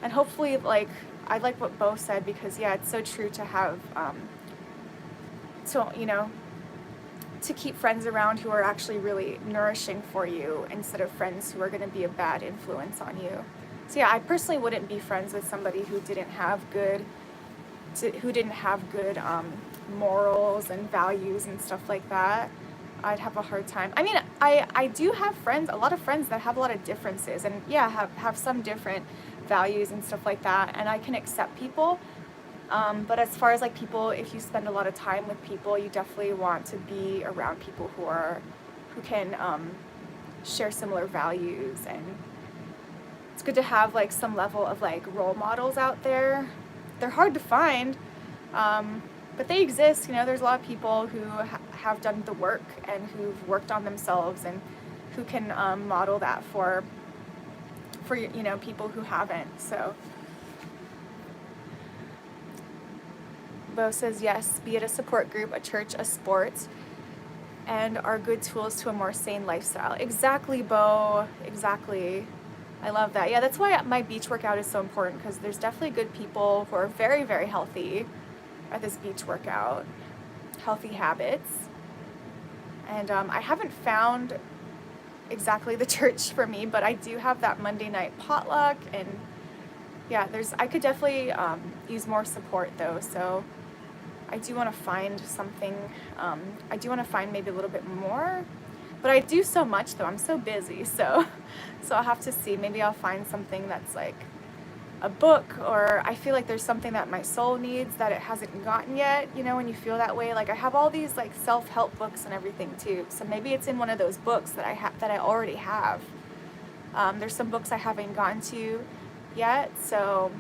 and hopefully, like, I like what Bo said, because yeah, it's so true to have to keep friends around who are actually really nourishing for you, instead of friends who are going to be a bad influence on you. So yeah, I personally wouldn't be friends with somebody who didn't have good morals and values and stuff like that. I'd have a hard time. I mean, I do have a lot of friends that have a lot of differences, and yeah, have some different values and stuff like that, and I can accept people. But as far as like people, if you spend a lot of time with people, you definitely want to be around people who can share similar values, and it's good to have like some level of like role models out there. They're hard to find, but they exist. You know, there's a lot of people who have done the work and who've worked on themselves, and who can model that for you know, people who haven't. So Bo says yes, be it a support group, a church, a sport, and are good tools to a more sane lifestyle. Exactly, Bo. Exactly. I love that. Yeah, that's why my beach workout is so important, because there's definitely good people who are very, very healthy at this beach workout, healthy habits. And I haven't found exactly the church for me, but I do have that Monday night potluck, and yeah, I could definitely use more support though. So I do want to find something. I do want to find maybe a little bit more, but I do so much though. I'm so busy, so I'll have to see. Maybe I'll find something that's like a book, or I feel like there's something that my soul needs that it hasn't gotten yet. You know, when you feel that way, like I have all these like self-help books and everything too. So maybe it's in one of those books that I already have. There's some books I haven't gotten to yet, so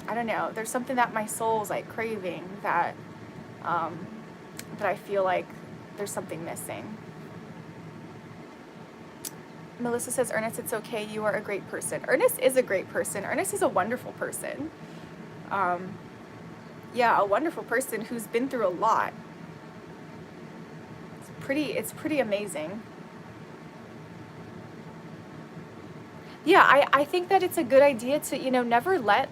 I don't know. There's something that my soul's like craving that I feel like there's something missing. Melissa says, Ernest, it's okay. You are a great person. Ernest is a great person. Ernest is a wonderful person. Yeah, a wonderful person who's been through a lot. It's pretty amazing. Yeah, I think that it's a good idea to, you know, never let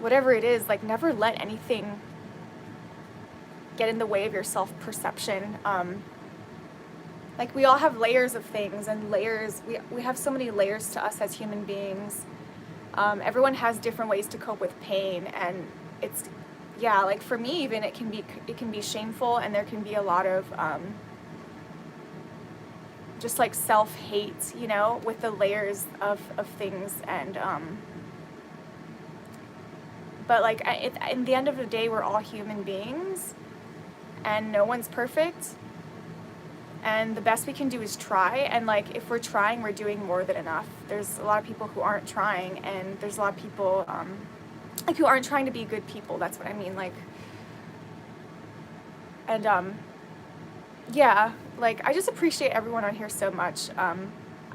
whatever it is, like never let anything get in the way of your self-perception. Like we all have layers of things, and layers, we have so many layers to us as human beings. Everyone has different ways to cope with pain, and it's, yeah, like for me even, it can be shameful, and there can be a lot of just like self-hate, you know, with the layers of things, and but like in the end of the day, we're all human beings, and no one's perfect. And the best we can do is try, and like if we're trying, we're doing more than enough. There's a lot of people who aren't trying, and there's a lot of people like who aren't trying to be good people. That's what I mean. Like, and yeah, like I just appreciate everyone on here so much.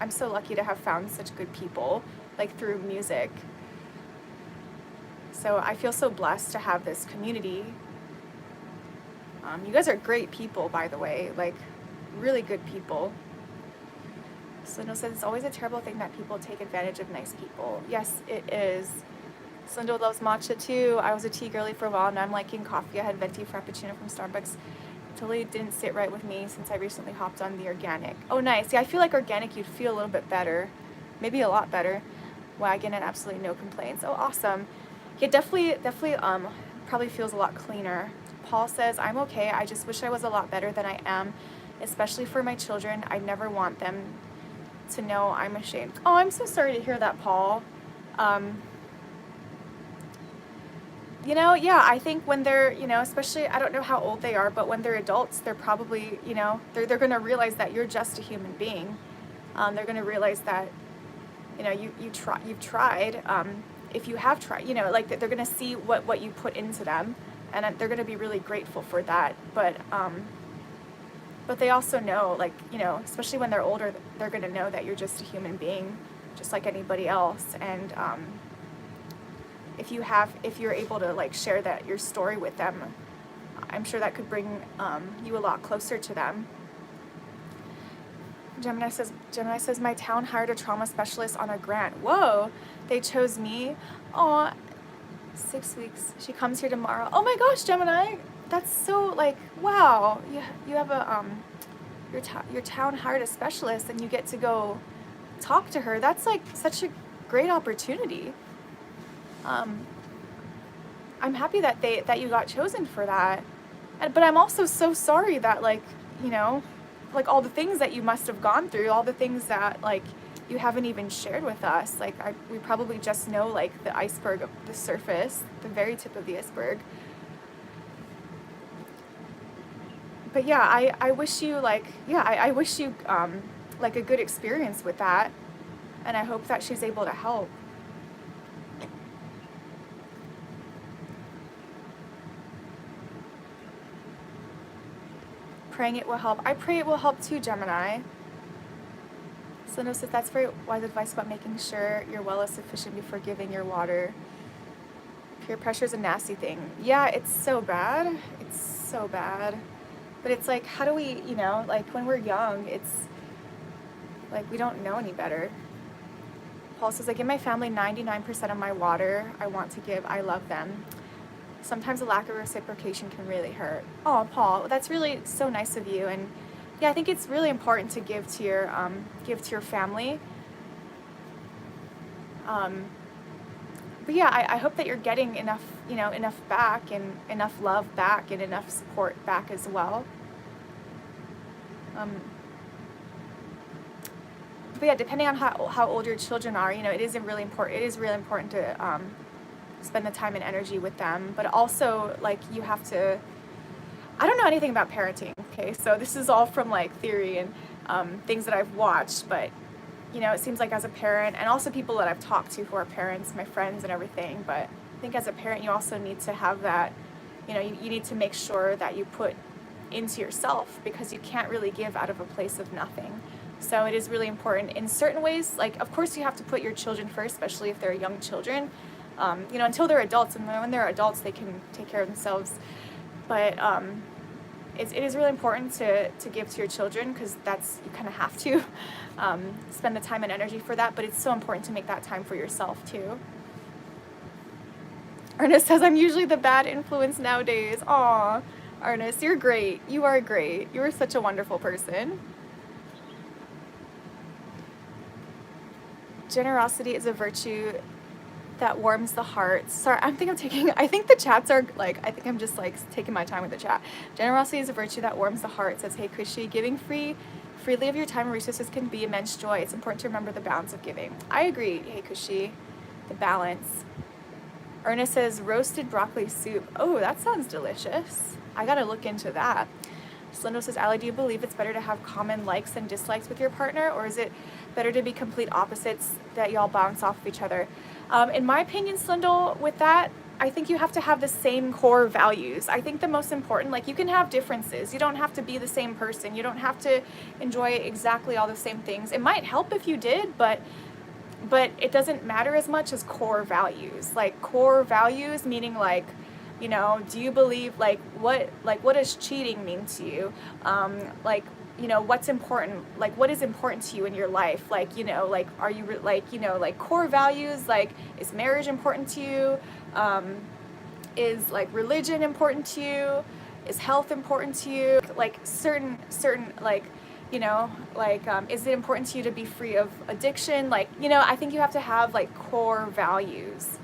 I'm so lucky to have found such good people, like through music. So I feel so blessed to have this community. You guys are great people, by the way, like really good people. Slindo says it's always a terrible thing that people take advantage of nice people. Yes, it is. Slindo loves matcha too. I was a tea girly for a while, now I'm liking coffee. I had venti frappuccino from Starbucks. Totally didn't sit right with me since I recently hopped on the organic. Oh, nice. Yeah, I feel like organic you'd feel a little bit better, maybe a lot better. Wagon and absolutely no complaints. Oh, awesome. Yeah, definitely probably feels a lot cleaner. Paul says, I'm okay. I just wish I was a lot better than I am, especially for my children. I never want them to know I'm ashamed. Oh, I'm so sorry to hear that, Paul. You know, yeah, I think when they're, you know, especially, I don't know how old they are, but when they're adults, they're probably, you know, they're going to realize that you're just a human being. They're going to realize that, you know, you've tried. If you have tried, you know, like they're going to see what you put into them, and they're going to be really grateful for that. But they also know, like, you know, especially when they're older, they're going to know that you're just a human being, just like anybody else. And if you're able to like share that your story with them, I'm sure that could bring you a lot closer to them. Gemini says my town hired a trauma specialist on a grant. Whoa, they chose me. Aw, 6 weeks. She comes here tomorrow. Oh my gosh, Gemini, that's so like, wow. You have a your town hired a specialist and you get to go talk to her. That's like such a great opportunity. I'm happy that you got chosen for that, but I'm also so sorry that, like, you know, like all the things that you must have gone through, all the things that like you haven't even shared with us. Like we probably just know like the iceberg of the surface, the very tip of the iceberg. But yeah, I wish you like, yeah, I wish you like a good experience with that, and I hope that she's able to help. Praying it will help. I pray it will help too, Gemini. Slindo says that's very wise advice about making sure your well is sufficient before giving your water. Peer pressure is a nasty thing. Yeah, it's so bad. It's so bad. But it's like, how do we, you know, like when we're young, it's like we don't know any better. Paul says, I give my family 99% of my water I want to give. I love them. Sometimes a lack of reciprocation can really hurt. Oh, Paul, that's really so nice of you. And yeah, I think it's really important to give to your family. But yeah, I hope that you're getting enough, you know, enough back and enough love back and enough support back as well. But yeah, depending on how old your children are, you know, it is really important to spend the time and energy with them. But also, like, you have to, I don't know anything about parenting, okay? So this is all from like theory and things that I've watched, but you know, it seems like as a parent, and also people that I've talked to who are parents, my friends and everything, but I think as a parent you also need to have that, you know, you need to make sure that you put into yourself, because you can't really give out of a place of nothing. So it is really important in certain ways. Like, of course you have to put your children first, especially if they're young children, you know, until they're adults, and when they're adults they can take care of themselves. But it is really important to give to your children, because that's, you kind of have to spend the time and energy for that, but it's so important to make that time for yourself too. Ernest says, I'm usually the bad influence nowadays. Aw, Ernest, you're great. You are great. You are such a wonderful person. Generosity is a virtue that warms the heart. Sorry, I think the chats are like, I think I'm just like taking my time with the chat. Generosity is a virtue that warms the heart, says Hey Kushi. Giving freely of your time and resources can be immense joy. It's important to remember the balance of giving. I agree, Hey Kushi, the balance. Ernest says roasted broccoli soup. Oh, that sounds delicious. I gotta look into that. Slindo says, Allie, do you believe it's better to have common likes and dislikes with your partner, or is it better to be complete opposites that y'all bounce off of each other? In my opinion, Slindo, with that, I think you have to have the same core values. I think the most important, like, you can have differences. You don't have to be the same person. You don't have to enjoy exactly all the same things. It might help if you did, but it doesn't matter as much as core values. Like, core values meaning, like, you know, do you believe, like, what does cheating mean to you? Like, you know, what's important, like, what is important to you in your life? Like, you know, like, are you, like, you know, like, core values, like, is marriage important to you? Is, like, religion important to you? Is health important to you? Like, certain, like, you know, like, is it important to you to be free of addiction? Like, you know, I think you have to have, like, core values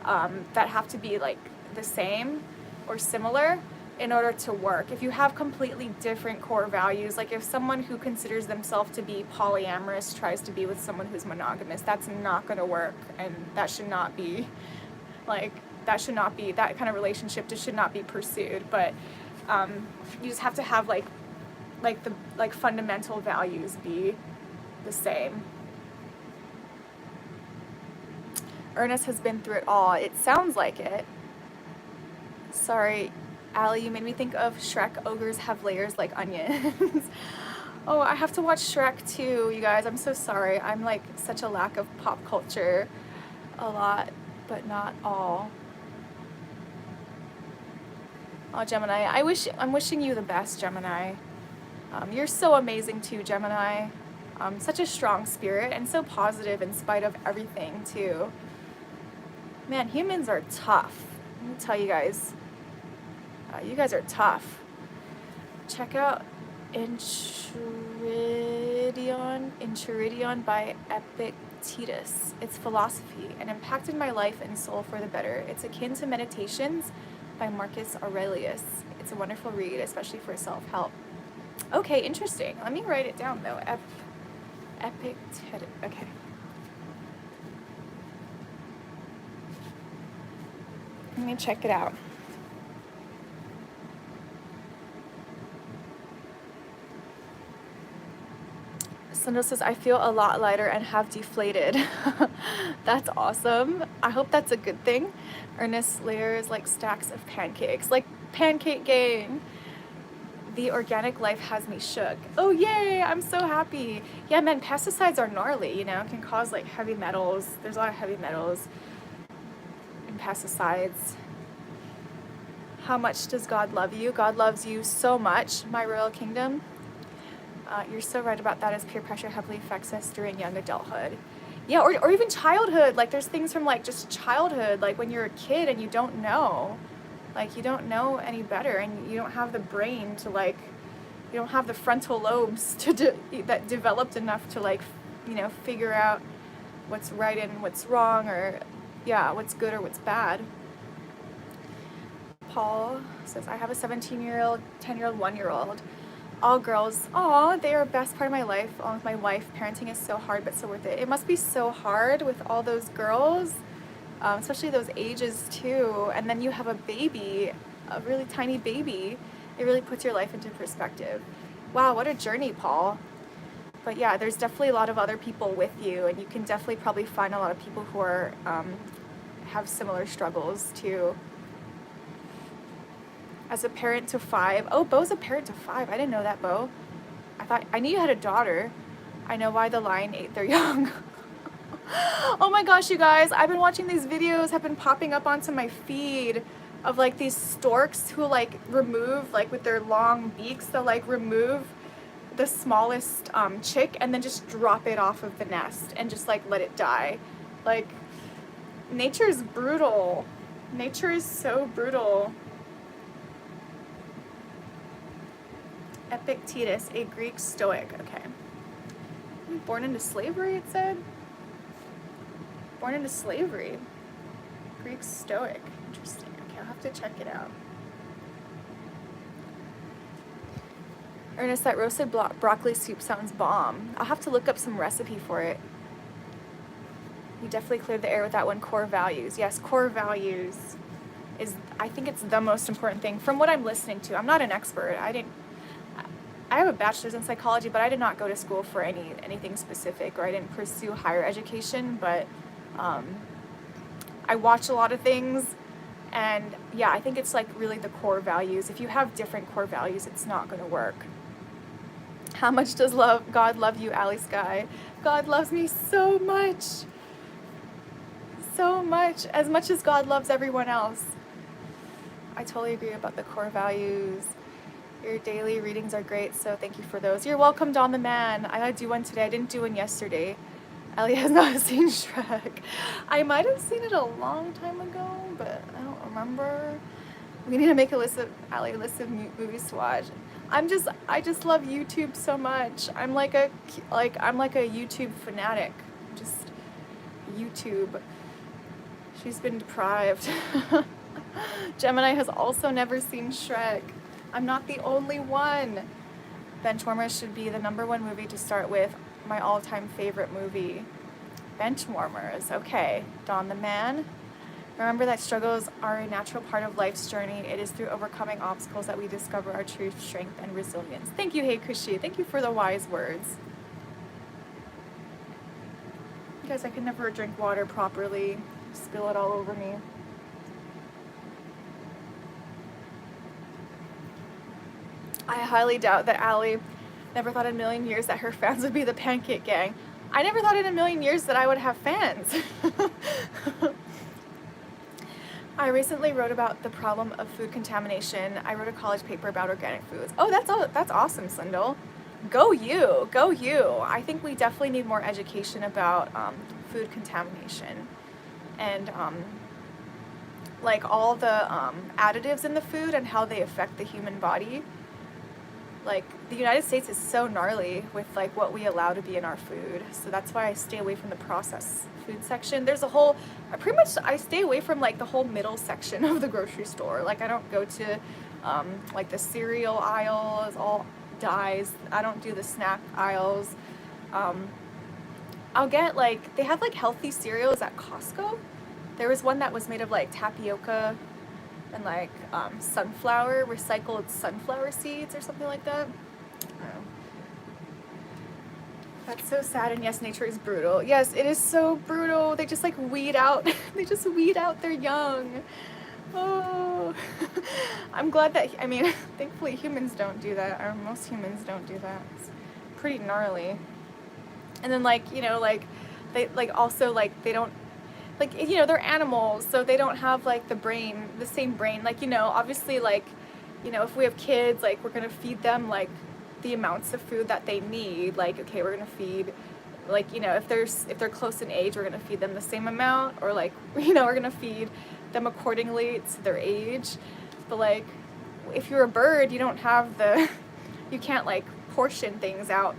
that have to be, like, the same or similar in order to work. If you have completely different core values, like if someone who considers themselves to be polyamorous tries to be with someone who's monogamous, that's not going to work, and that should not be, like, that kind of relationship just should not be pursued. But you just have to have like the fundamental values be the same. Ernest has been through it all. It sounds like it. Sorry, Allie, you made me think of Shrek. Ogres have layers like onions. Oh, I have to watch Shrek too, you guys. I'm so sorry. I'm like such a lack of pop culture. A lot, but not all. Oh, Gemini, I'm wishing you the best, Gemini. You're so amazing too, Gemini. Such a strong spirit and so positive in spite of everything too. Man, humans are tough. Let me tell you guys. You guys are tough. Check out Enchiridion by Epictetus. It's philosophy and impacted my life and soul for the better. It's akin to Meditations by Marcus Aurelius. It's a wonderful read, especially for self-help. Okay, interesting. Let me write it down though. Epictetus. Okay. Let me check it out. Sandra says, I feel a lot lighter and have deflated. That's awesome. I hope that's a good thing. Ernest, layers like stacks of pancakes. Like pancake gang. The organic life has me shook. Oh, yay. I'm so happy. Yeah, man, pesticides are gnarly, you know, can cause like heavy metals. There's a lot of heavy metals in pesticides. How much does God love you? God loves you so much, my royal kingdom. You're so right about that, as peer pressure heavily affects us during young adulthood. Yeah, or even childhood. Like, there's things from, like, just childhood, like when you're a kid and you don't know. Like, you don't know any better, and you don't have the brain to, like, you don't have the frontal lobes that developed enough to, like, you know, figure out what's right and what's wrong, or, yeah, what's good or what's bad. Paul says, I have a 17-year-old, 10-year-old, 1-year-old. All girls. Aw, they are the best part of my life, along with my wife. Parenting is so hard, but so worth it. It must be so hard with all those girls, especially those ages too. And then you have a baby, a really tiny baby. It really puts your life into perspective. Wow, what a journey, Paul. But yeah, there's definitely a lot of other people with you, and you can definitely probably find a lot of people who are have similar struggles too. As a parent to 5. Oh, Bo's a parent to 5. I didn't know that, Bo. I knew you had a daughter. I know why the lion ate their young. Oh my gosh, you guys. I've been watching these videos, have been popping up onto my feed of like these storks who like remove, like with their long beaks, they'll like remove the smallest chick and then just drop it off of the nest and just like let it die. Like, nature's brutal. Nature is so brutal. Epictetus, a Greek Stoic. Okay. Born into slavery, it said? Born into slavery. Greek Stoic. Interesting. Okay, I'll have to check it out. Ernest, that roasted broccoli soup sounds bomb. I'll have to look up some recipe for it. You definitely cleared the air with that one. Core values. Yes, core values is, I think it's the most important thing from what I'm listening to. I'm not an expert. I have a bachelor's in psychology, but I did not go to school for anything specific, or I didn't pursue higher education, but I watch a lot of things. And yeah, I think it's like really the core values. If you have different core values, it's not going to work. How much does God love you, Ali Sky? God loves me so much. So much. As much as God loves everyone else. I totally agree about the core values. Your daily readings are great, so thank you for those. You're welcome, Don the Man. I gotta do one today. I didn't do one yesterday. Ali has not seen Shrek. I might have seen it a long time ago, but I don't remember. We need to make a list of movies to watch. I just love YouTube so much. I'm like a YouTube fanatic. Just YouTube. She's been deprived. Gemini has also never seen Shrek. I'm not the only one. Benchwarmers should be the #1 movie to start with. My all-time favorite movie. Benchwarmers. Okay. Don the Man. Remember that struggles are a natural part of life's journey. It is through overcoming obstacles that we discover our true strength and resilience. Thank you, Hey Kushi. Thank you for the wise words. Guys, I can never drink water properly. Spill it all over me. I highly doubt that Ali never thought in a million years that her fans would be the Pancake Gang. I never thought in a million years that I would have fans. I recently wrote about the problem of food contamination. I wrote a college paper about organic foods. Oh, that's awesome, Sindel. Go you, go you. I think we definitely need more education about food contamination and like all the additives in the food and how they affect the human body. Like, the United States is so gnarly with like what we allow to be in our food, so that's why I stay away from the processed food section. There's a whole, I stay away from like the whole middle section of the grocery store. Like, I don't go to like the cereal aisle is all dyes. I don't do the snack aisles. I'll get like, they have like healthy cereals at Costco. There was one that was made of like tapioca and like recycled sunflower seeds or something like that. I don't know. That's so sad, and yes, nature is brutal. Yes, it is so brutal. They just like weed out, they just weed out their young. Oh, I'm glad that, I mean, thankfully humans don't do that, or most humans don't do that. It's pretty gnarly. And then like, you know, like, they like also like, they don't, like, you know, they're animals, so they don't have like the same brain. Like, you know, obviously, like, you know, if we have kids, like, we're gonna feed them like the amounts of food that they need. Like, okay, we're gonna feed, like, you know, if they're close in age, we're gonna feed them the same amount, or like, you know, we're gonna feed them accordingly to their age. But like, if you're a bird, you don't have you can't like portion things out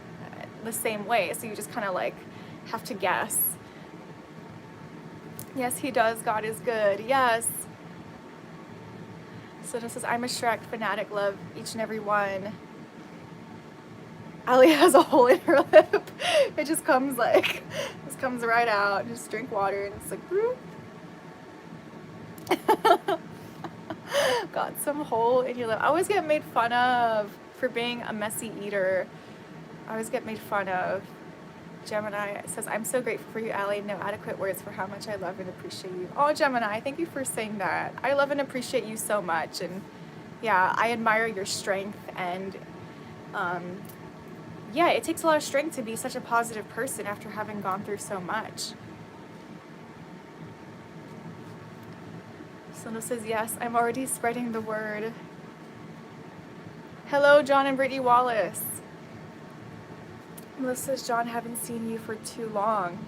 the same way, so you just kind of like have to guess. Yes, he does. God is good. Yes. So this says, I'm a Shrek fanatic, love each and every one. Ali has a hole in her lip. It just comes like, just comes right out. Just drink water and it's like, got some hole in your lip. I always get made fun of for being a messy eater. I always get made fun of. Gemini says, I'm so grateful for you, Ali. No adequate words for how much I love and appreciate you. Oh, Gemini, thank you for saying that. I love and appreciate you so much. And yeah, I admire your strength. And yeah, it takes a lot of strength to be such a positive person after having gone through so much. Sono says, yes, I'm already spreading the word. Hello, John and Brittany Wallace. Melissa says, John, haven't seen you for too long.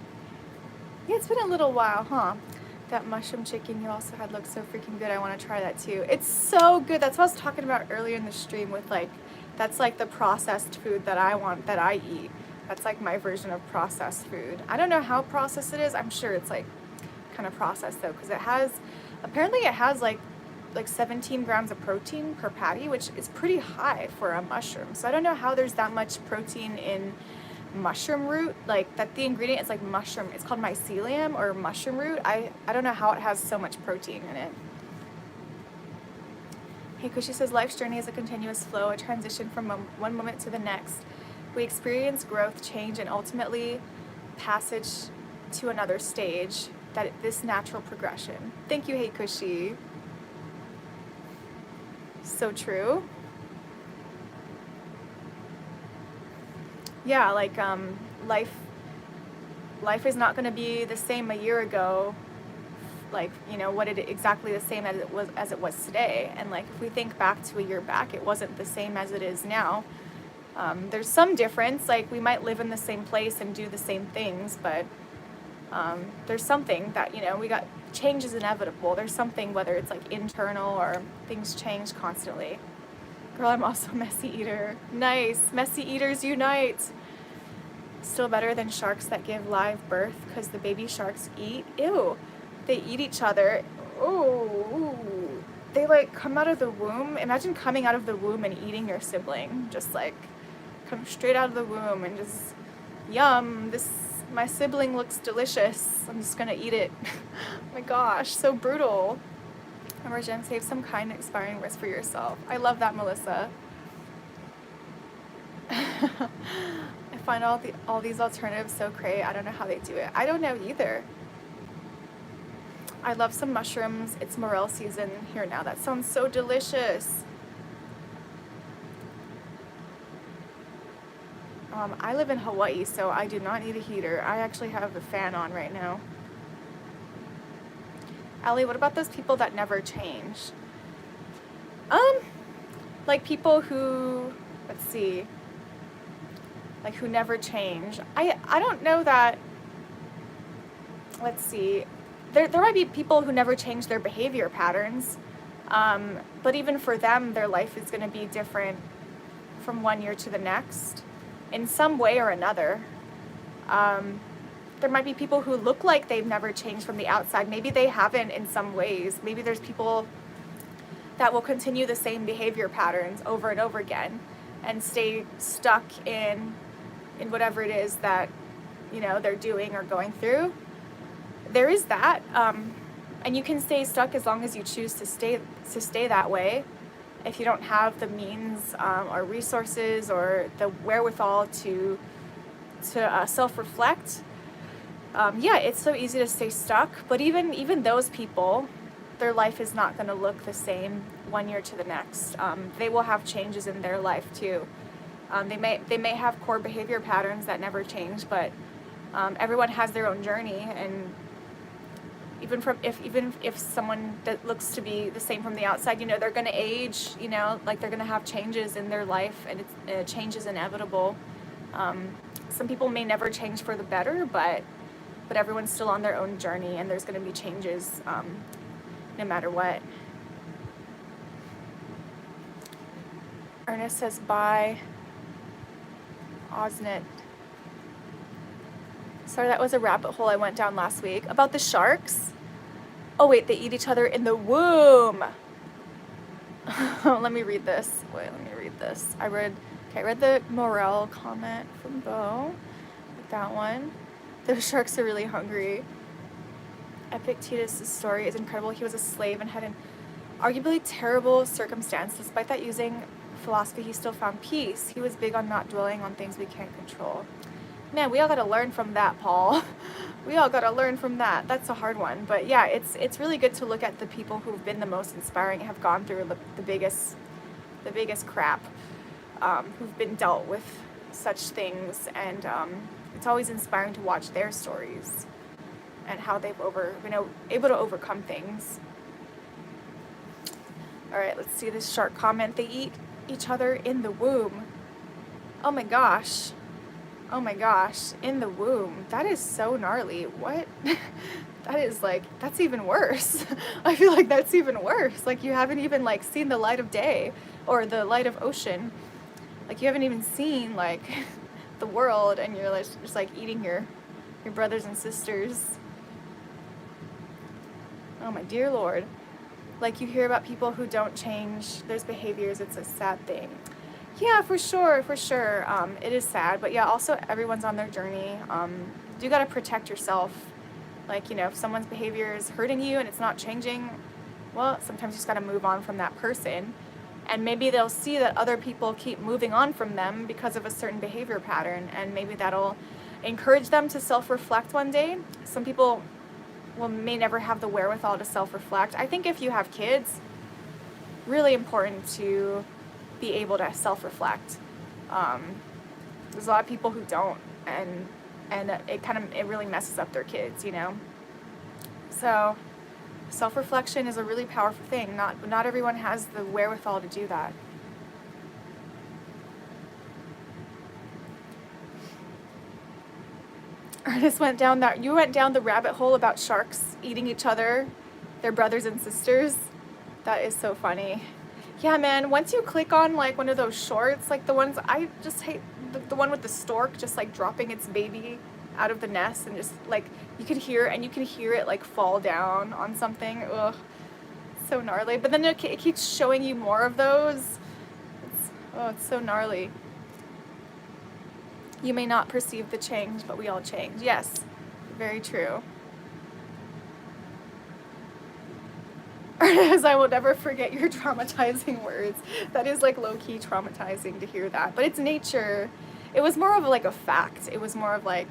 Yeah, it's been a little while, huh? That mushroom chicken you also had looked so freaking good. I want to try that too. It's so good. That's what I was talking about earlier in the stream with like, that's like the processed food that I eat. That's like my version of processed food. I don't know how processed it is. I'm sure it's like kind of processed though, because apparently it has like 17 grams of protein per patty, which is pretty high for a mushroom. So I don't know how there's that much protein in mushroom root, like that the ingredient is like mushroom, it's called mycelium or mushroom root. I don't know how it has so much protein in it. Hey Kushi says, life's journey is a continuous flow, a transition from one moment to the next. We experience growth, change, and ultimately passage to another stage, this natural progression. Thank you, Hey Kushi. So true. Yeah, like life is not going to be the same a year ago, like, you know, what it exactly the same as it was today. And like if we think back to a year back, it wasn't the same as it is now. There's some difference, like we might live in the same place and do the same things, but there's something that, you know, change is inevitable. There's something, whether it's like internal or things change constantly. Girl, I'm also a messy eater. Nice, messy eaters unite. Still better than sharks that give live birth, because the baby sharks eat. Ew, they eat each other. Ooh, they like come out of the womb. Imagine coming out of the womb and eating your sibling. Just like come straight out of the womb and just, yum, my sibling looks delicious. I'm just gonna eat it. Oh my gosh, so brutal. Remember, Jen, save some kind, inspiring words for yourself. I love that, Melissa. I find all these alternatives so great. I don't know how they do it. I don't know either. I love some mushrooms. It's morel season here now. That sounds so delicious. I live in Hawaii, so I do not need a heater. I actually have the fan on right now. Allie, what about those people that never change? Like people who, let's see, like who never change. I don't know that, let's see, there might be people who never change their behavior patterns, but even for them, their life is going to be different from one year to the next in some way or another. There might be people who look like they've never changed from the outside. Maybe they haven't in some ways. Maybe there's people that will continue the same behavior patterns over and over again and stay stuck in whatever it is that, you know, they're doing or going through. There is that, and you can stay stuck as long as you choose to stay that way. If you don't have the means or resources or the wherewithal to self-reflect, yeah, it's so easy to stay stuck. But even those people, their life is not going to look the same one year to the next. They will have changes in their life too. They may have core behavior patterns that never change, but everyone has their own journey. And even if someone that looks to be the same from the outside, you know, they're going to age. You know, like they're going to have changes in their life, and change is inevitable. Some people may never change for the better, but everyone's still on their own journey, and there's going to be changes no matter what. Ernest says bye. Osnet. Sorry, that was a rabbit hole I went down last week. About the sharks? Oh wait, they eat each other in the womb. Let me read this. Wait, let me read this. I read the morel comment from Bo. Like that one. Those sharks are really hungry. Epictetus' story is incredible. He was a slave and had an arguably terrible circumstance. Despite that, using philosophy, he still found peace. He was big on not dwelling on things we can't control. Man, we all got to learn from that, Paul. We all got to learn from that. That's a hard one. But yeah, it's really good to look at the people who've been the most inspiring, have gone through the biggest crap, who've been dealt with such things, and it's always inspiring to watch their stories and how they've been able to overcome things. All right, let's see this shark comment. They eat each other in the womb. Oh my gosh. Oh my gosh, in the womb. That is so gnarly. What? That's even worse. I feel like that's even worse. Like you haven't even like seen the light of day or the light of ocean. Like you haven't even seen like the world, and you're like just like eating your brothers and sisters. Oh my dear Lord. Like you hear about people who don't change their behaviors. It's a sad thing. Yeah, for sure. It is sad, but yeah, also everyone's on their journey. You got to protect yourself. Like, you know, if someone's behavior is hurting you and it's not changing, well, sometimes you just got to move on from that person. And maybe they'll see that other people keep moving on from them because of a certain behavior pattern, and maybe that'll encourage them to self-reflect one day. Some people may never have the wherewithal to self-reflect. I think if you have kids, really important to be able to self-reflect. There's a lot of people who don't, and it really messes up their kids, you know. So self-reflection is a really powerful thing. Not everyone has the wherewithal to do that. Ernest you went down the rabbit hole about sharks eating each other, their brothers and sisters. That is so funny. Yeah, man, once you click on like one of those shorts, like the ones I just hate, the one with the stork just like dropping its baby out of the nest, and just like you can hear it like fall down on something. Ugh, so gnarly. But then it keeps showing you more of those. It's so gnarly. You may not perceive the change, but we all change. Yes, very true. Ernest, I will never forget your traumatizing words. That is like low-key traumatizing to hear that. But it's nature. It was more of like a fact. It was more of like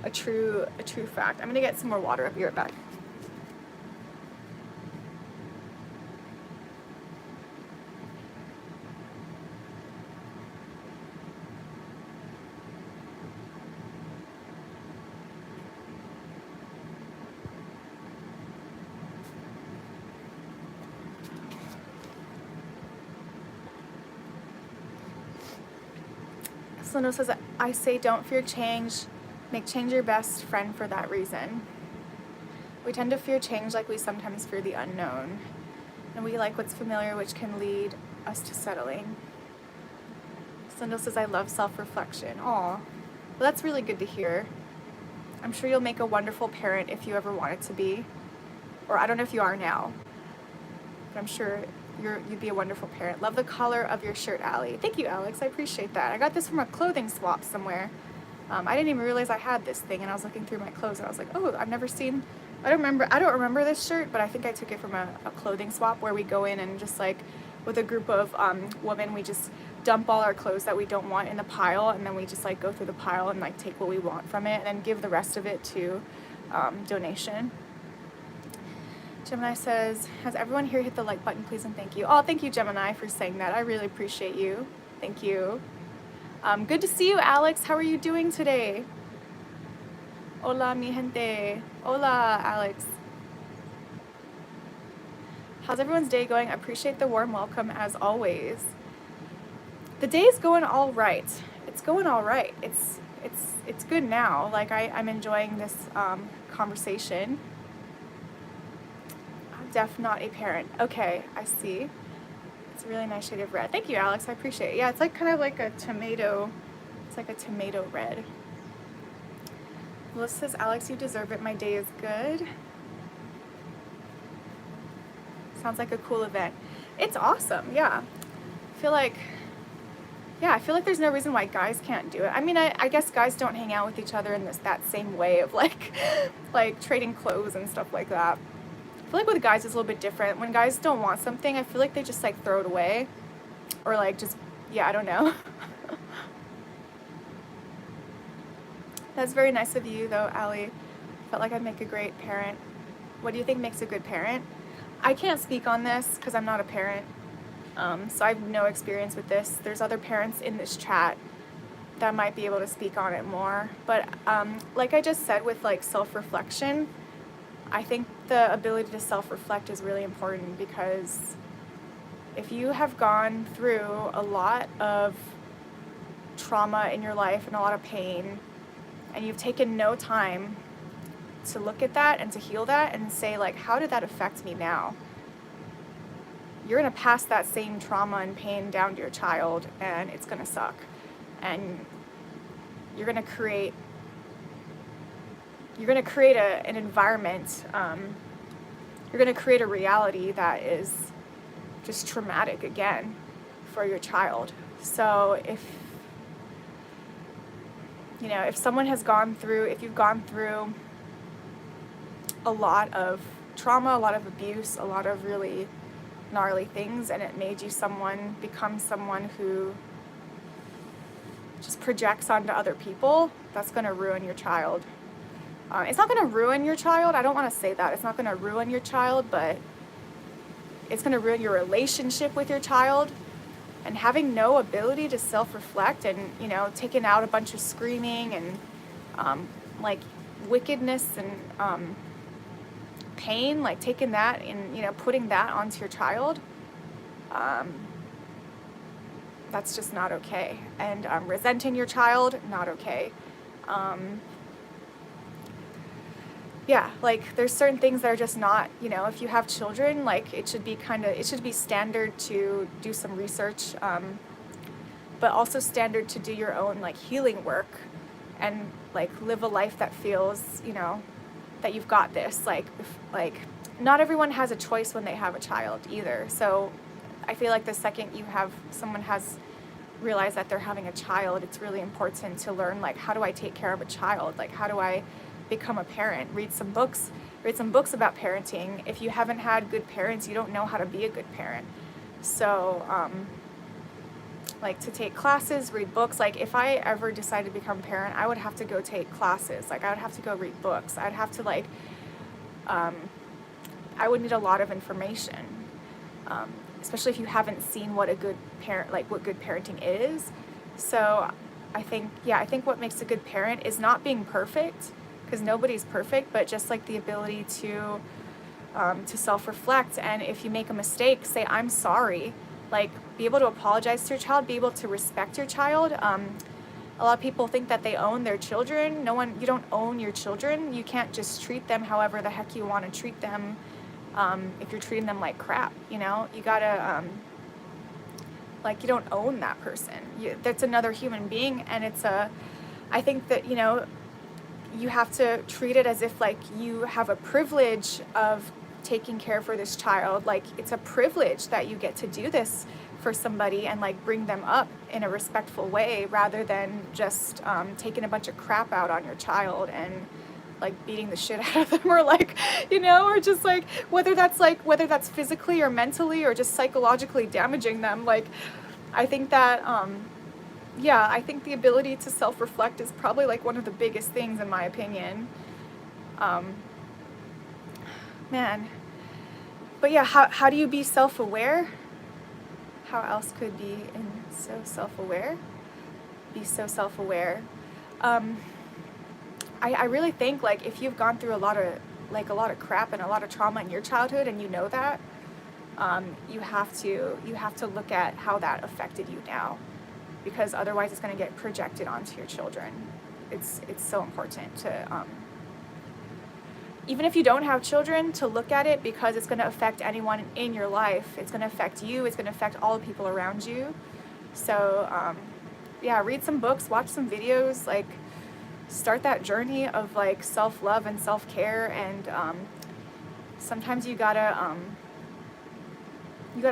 a true fact. I'm gonna get some more water. I'll be right back. Lino says, I say don't fear change. Make change your best friend for that reason. We tend to fear change like we sometimes fear the unknown. And we like what's familiar, which can lead us to settling. Lino says, I love self-reflection. Aw, well, that's really good to hear. I'm sure you'll make a wonderful parent if you ever wanted to be. Or I don't know if you are now, but I'm sure you'd be a wonderful parent. Love the color of your shirt, Allie. Thank you, Alex. I appreciate that. I got this from a clothing swap somewhere. I didn't even realize I had this thing, and I was looking through my clothes, and I was like, oh, I've never seen. I don't remember this shirt, but I think I took it from a clothing swap where we go in and just like with a group of women, we just dump all our clothes that we don't want in the pile, and then we just like go through the pile and like take what we want from it, and then give the rest of it to donation. Gemini says, has everyone here hit the like button, please, and thank you. Oh, thank you, Gemini, for saying that. I really appreciate you. Thank you. Good to see you, Alex. How are you doing today? Hola, mi gente. Hola, Alex. How's everyone's day going? I appreciate the warm welcome, as always. The day's going all right. It's going all right. It's good now. Like, I'm enjoying this conversation. Def not a parent. Okay, I see. It's a really nice shade of red. Thank you, Alex. I appreciate it. Yeah, it's like kind of like a tomato. It's like a tomato red. Melissa says, Alex, you deserve it. My day is good. Sounds like a cool event. It's awesome. Yeah. I feel like there's no reason why guys can't do it. I mean, I guess guys don't hang out with each other in that same way of like trading clothes and stuff like that. I feel like with guys it's a little bit different. When guys don't want something, I feel like they just like throw it away, or like just, yeah, I don't know. That's very nice of you though, Allie. Felt like I'd make a great parent. What do you think makes a good parent? I can't speak on this because I'm not a parent, so I have no experience with this. There's other parents in this chat that might be able to speak on it more, but like I just said with like self-reflection, I think the ability to self-reflect is really important, because if you have gone through a lot of trauma in your life and a lot of pain, and you've taken no time to look at that and to heal that and say like, how did that affect me now? You're gonna pass that same trauma and pain down to your child, and it's gonna suck. And you're gonna create an environment, you're going to create a reality that is just traumatic again for your child. So if you've gone through a lot of trauma, a lot of abuse, a lot of really gnarly things, and it made you become someone who just projects onto other people, that's going to ruin your child. It's not going to ruin your child. I don't want to say that. It's not going to ruin your child, but it's going to ruin your relationship with your child. And having no ability to self-reflect and, you know, taking out a bunch of screaming and like wickedness and pain, like taking that and, you know, putting that onto your child, that's just not okay. And resenting your child, not okay. Yeah, like there's certain things that are just not, you know, if you have children, like it should be standard to do some research, but also standard to do your own like healing work and like live a life that feels, you know, that you've got this. Like not everyone has a choice when they have a child either. So I feel like the second someone has realized that they're having a child, it's really important to learn, like, how do I take care of a child? Like, how do I become a parent? Read some books about parenting. If you haven't had good parents, you don't know how to be a good parent. So, like, to take classes, read books. Like, if I ever decided to become a parent, I would have to go take classes. Like, I would have to go read books. I'd have to, like, I would need a lot of information, especially if you haven't seen what a good parent, like, what good parenting is. So, I think what makes a good parent is not being perfect, because nobody's perfect, but just like the ability to self-reflect, and if you make a mistake, say I'm sorry. Like, be able to apologize to your child, be able to respect your child. A lot of people think that they own their children. You don't own your children. You can't just treat them however the heck you want to treat them. If you're treating them like crap, you know, you gotta like, you don't own that person. That's another human being, and I think that, you know, you have to treat it as if, like, you have a privilege of taking care for this child. Like, it's a privilege that you get to do this for somebody and, like, bring them up in a respectful way, rather than just taking a bunch of crap out on your child and, like, beating the shit out of them, or, like, you know, or just, like, whether that's physically or mentally or just psychologically damaging them. Like, I think that I think the ability to self-reflect is probably, like, one of the biggest things, in my opinion. Man. But yeah, how do you be self-aware? How else could be so self-aware? Be so self-aware. I really think, like, if you've gone through a lot of crap and a lot of trauma in your childhood, and you know that, you have to look at how that affected you now, because otherwise it's going to get projected onto your children. It's so important to, even if you don't have children, to look at it, because it's going to affect anyone in your life. It's going to affect you. It's going to affect all the people around you. So, read some books, watch some videos, like, start that journey of, like, self-love and self-care. And sometimes you gotta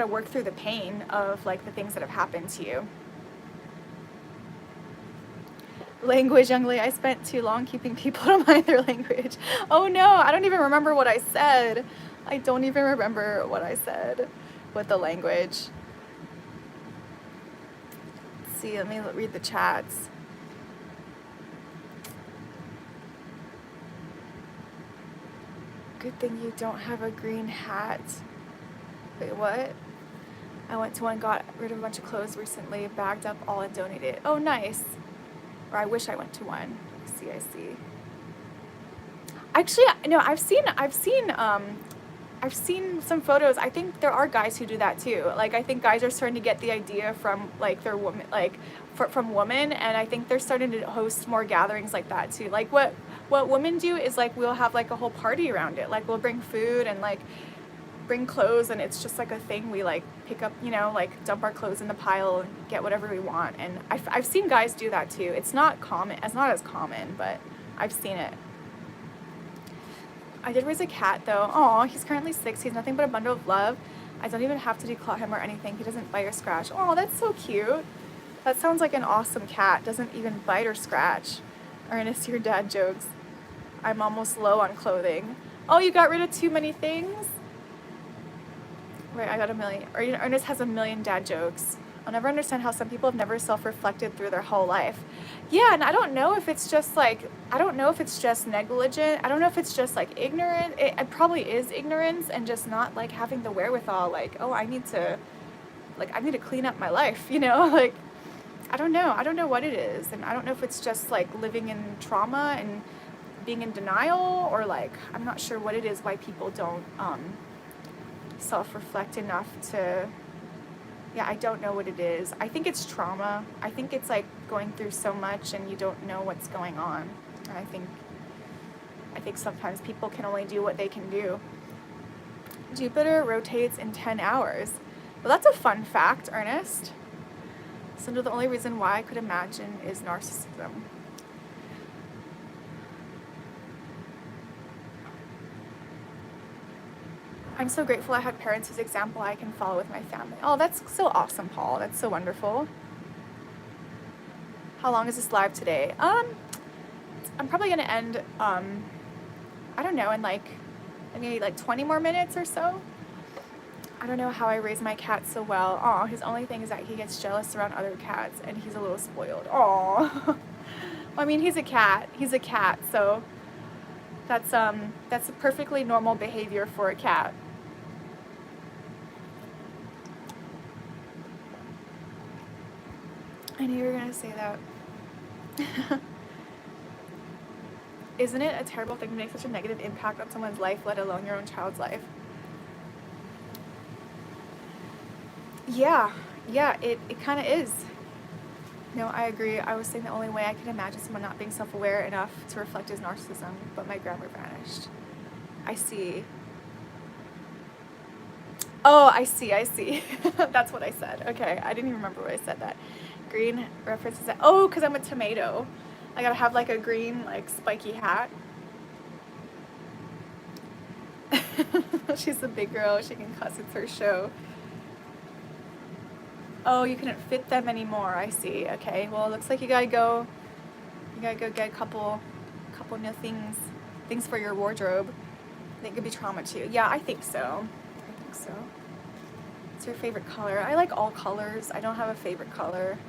work through the pain of, like, the things that have happened to you. Language, young lady. I spent too long keeping people to mind their language. Oh no, I don't even remember what I said. I don't even remember what I said with the language. Let's see, let me read the chats. Good thing you don't have a green hat. Wait, what? I went to one, got rid of a bunch of clothes recently, bagged up all and donated. Oh, nice. Or I wish I went to one. I see. Actually, no, I've seen some photos. I think there are guys who do that too. Like, I think guys are starting to get the idea from, like, their woman, like, from women, and I think they're starting to host more gatherings like that too. Like, what women do is, like, we'll have, like, a whole party around it. Like, we'll bring food and, like, bring clothes, and it's just, like, a thing. We, like, pick up, you know, like, dump our clothes in the pile and get whatever we want. And I've seen guys do that too. It's not as common, but I've seen it. I did raise a cat though. Aw, he's currently 6. He's nothing but a bundle of love. I don't even have to declaw him or anything. He doesn't bite or scratch. Oh, that's so cute. That sounds like an awesome cat. Doesn't even bite or scratch. Ernest, your dad jokes. I'm almost low on clothing. Oh, you got rid of too many things? Wait, I got 1 million. Ernest has 1 million dad jokes. I'll never understand how some people have never self-reflected through their whole life. Yeah, and I don't know if it's just like, I don't know if it's just negligent. I don't know if it's just like ignorant. It probably is ignorance and just not like having the wherewithal, like, oh, I need to clean up my life, you know? Like, I don't know. I don't know what it is. And I don't know if it's just like living in trauma and being in denial, or like, I'm not sure what it is why people don't self-reflect enough to, yeah, I don't know what it is. I think it's trauma. I think it's like going through so much and you don't know what's going on. And I think sometimes people can only do what they can do. Jupiter rotates in 10 hours. Well, that's a fun fact, Ernest. So the only reason why I could imagine is narcissism. I'm so grateful I had parents whose example I can follow with my family. Oh, that's so awesome, Paul. That's so wonderful. How long is this live today? I'm probably gonna end, I don't know, in like maybe like 20 more minutes or so. I don't know how I raise my cat so well. Aw, his only thing is that he gets jealous around other cats and he's a little spoiled. Aw. Well, I mean, he's a cat. He's a cat, so that's a perfectly normal behavior for a cat. I knew you were gonna say that. Isn't it a terrible thing to make such a negative impact on someone's life, let alone your own child's life? Yeah, it kind of is. No, I agree. I was saying the only way I can imagine someone not being self-aware enough to reflect is narcissism, but my grammar vanished. I see. Oh, I see. That's what I said. Okay, I didn't even remember what I said that. Green references that. Oh, because I'm a tomato. I gotta have like a green, like spiky hat. She's a big girl. She can cuss. It's her show. Oh, you couldn't fit them anymore. I see. Okay. Well, it looks like you gotta go get a couple new things for your wardrobe. I think it could be trauma too. Yeah, I think so. What's your favorite color? I like all colors. I don't have a favorite color.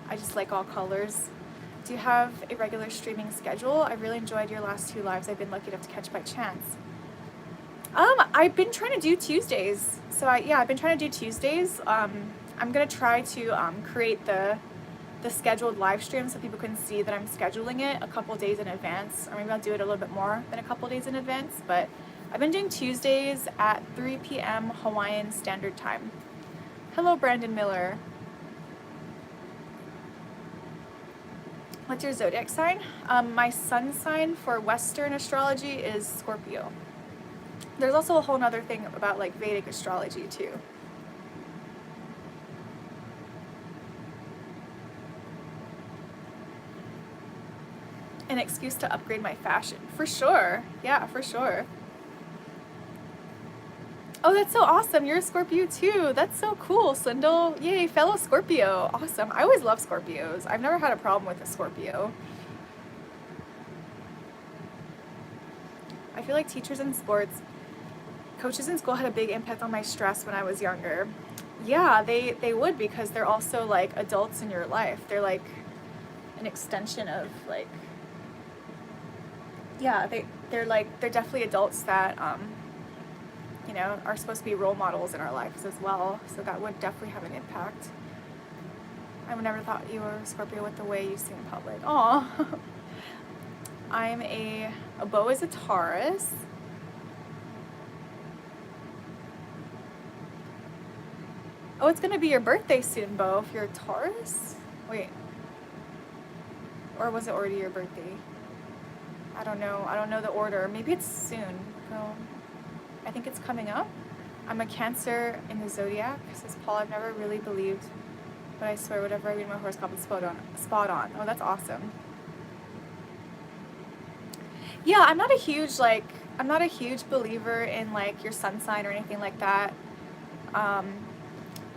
I just like all colors. Do you have a regular streaming schedule? I really enjoyed your last 2 lives. I've been lucky enough to catch by chance. I've been trying to do Tuesdays. So I've been trying to do Tuesdays. I'm gonna try to create the scheduled live stream so people can see that I'm scheduling it a couple days in advance, or maybe I'll do it a little bit more than a couple days in advance. But I've been doing Tuesdays at 3 p.m. Hawaiian Standard Time. Hello, Brandon Miller. What's your zodiac sign? My sun sign for Western astrology is Scorpio. There's also a whole other thing about like Vedic astrology too. An excuse to upgrade my fashion. For sure. Yeah, for sure. Oh, that's so awesome. You're a Scorpio too. That's so cool, Swindle. Yay, fellow Scorpio. Awesome. I always love Scorpios. I've never had a problem with a Scorpio. I feel like teachers in sports, coaches in school had a big impact on my stress when I was younger. Yeah, they would, because they're also like adults in your life. They're like an extension of like, yeah, they're definitely adults that you know, are supposed to be role models in our lives as well. So that would definitely have an impact. I never thought you were a Scorpio with the way you sing in public. Aw. I'm a Bo is a Taurus. Oh, it's gonna be your birthday soon, Bo, if you're a Taurus? Wait. Or was it already your birthday? I don't know the order. Maybe it's soon. So I think it's coming up. I'm a Cancer in the zodiac, says Paul. I've never really believed, but I swear whatever I read in my horoscope is spot on. Oh, that's awesome. Yeah, I'm not a huge believer in like your sun sign or anything like that.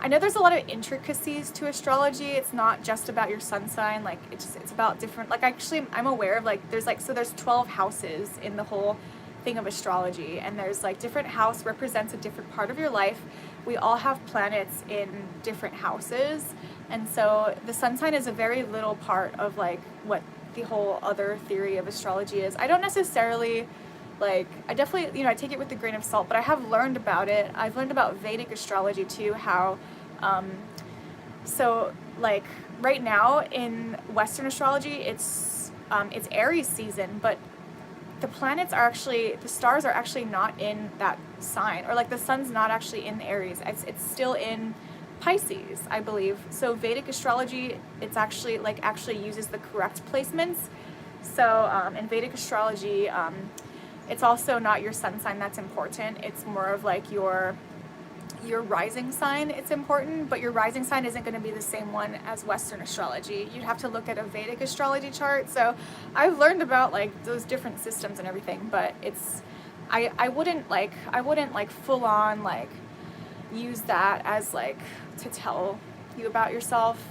I know there's a lot of intricacies to astrology. It's not just about your sun sign. Like it's about different, like actually I'm aware of like there's 12 houses in the whole thing of astrology, and there's like different house represents a different part of your life. We all have planets in different houses, and so the sun sign is a very little part of like what the whole other theory of astrology is. I don't necessarily like, I definitely, I take it with a grain of salt, but I have learned about it. I've learned about Vedic astrology too, how so like right now in Western astrology, it's Aries season, but the planets are actually, the stars are actually not in that sign, or like the sun's not actually in Aries. It's still in Pisces, I believe. So Vedic astrology, it's actually like actually uses the correct placements. So in Vedic astrology, it's also not your sun sign that's important. It's more of like your rising sign, it's important, but your rising sign isn't going to be the same one as Western astrology. You'd have to look at a Vedic astrology chart. So I've learned about like those different systems and everything, but it's, I wouldn't like full on like use that as like to tell you about yourself.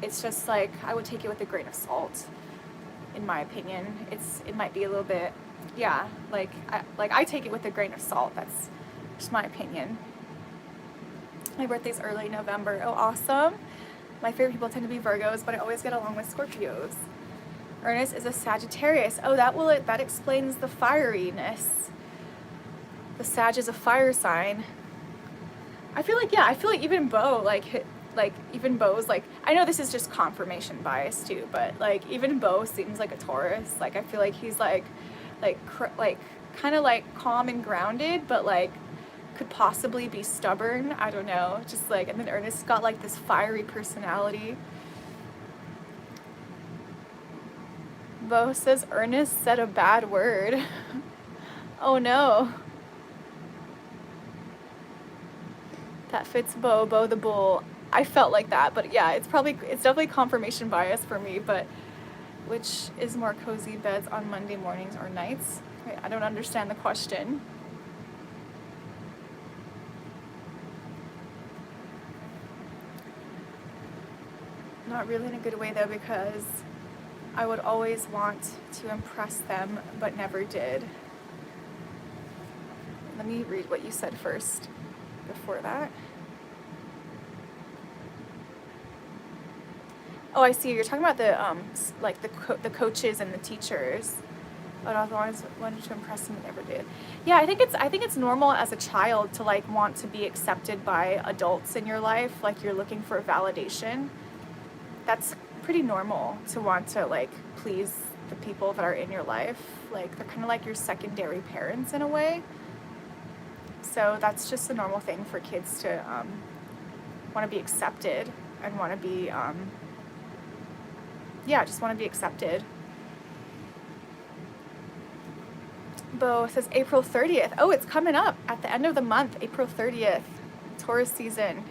It's just like, I would take it with a grain of salt, in my opinion. It might be a little bit, yeah, like I take it with a grain of salt. That's just my opinion. My birthday's early November. Oh, awesome. My favorite people tend to be Virgos, but I always get along with Scorpios. Ernest is a Sagittarius. Oh, that explains the fieriness. The Sag is a fire sign. I feel like even Bo, even Bo's like, I know this is just confirmation bias too, but like even Bo seems like a Taurus. Like I feel like he's like kind of like calm and grounded, but like could possibly be stubborn. I don't know. Just like, and then Ernest's got like this fiery personality. Bo says Ernest said a bad word. Oh no. That fits Bo the bull. I felt like that, but yeah, it's definitely confirmation bias for me, but which is more cozy, beds on Monday mornings or nights? Wait, I don't understand the question. Not really in a good way though, because I would always want to impress them, but never did. Let me read what you said first before that. Oh, I see. You're talking about the the coaches and the teachers. But I always wanted to impress them, but never did. Yeah, I think it's normal as a child to like want to be accepted by adults in your life. Like you're looking for validation. That's pretty normal to want to like please the people that are in your life. Like they're kind of like your secondary parents in a way. So that's just a normal thing for kids to want to be accepted and want to be just want to be accepted. Bo says April 30th. Oh, it's coming up at the end of the month, April 30th. Taurus season.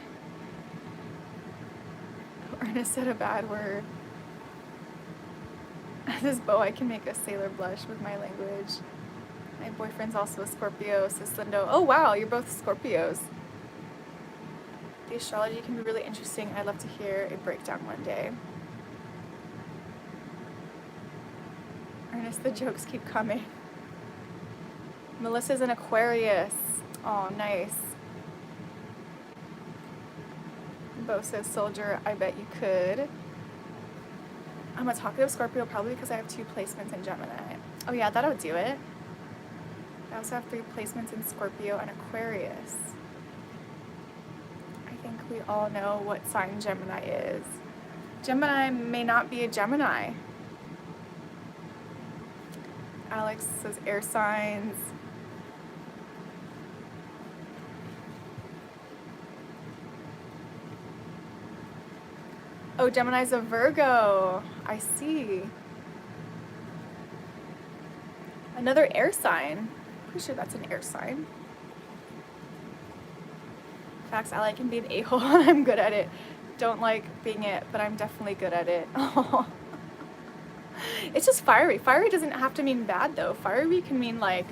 Ernest said a bad word. This Bo, I can make a sailor blush with my language. My boyfriend's also a Scorpio, says Lindo. Oh wow, you're both Scorpios. The astrology can be really interesting. I'd love to hear a breakdown one day. Ernest, the jokes keep coming. Melissa's an Aquarius. Oh, nice. Bo says, soldier, I bet you could. I'm a talkative Scorpio probably because I have 2 placements in Gemini. Oh yeah, that'll do it. I also have 3 placements in Scorpio and Aquarius. I think we all know what sign Gemini is. Gemini may not be a Gemini. Alex says air signs. Oh, Gemini's a Virgo. I see. Another air sign. Pretty sure that's an air sign. Facts, I can be an a-hole and I'm good at it. Don't like being it, but I'm definitely good at it. It's just fiery. Fiery doesn't have to mean bad though. Fiery can mean like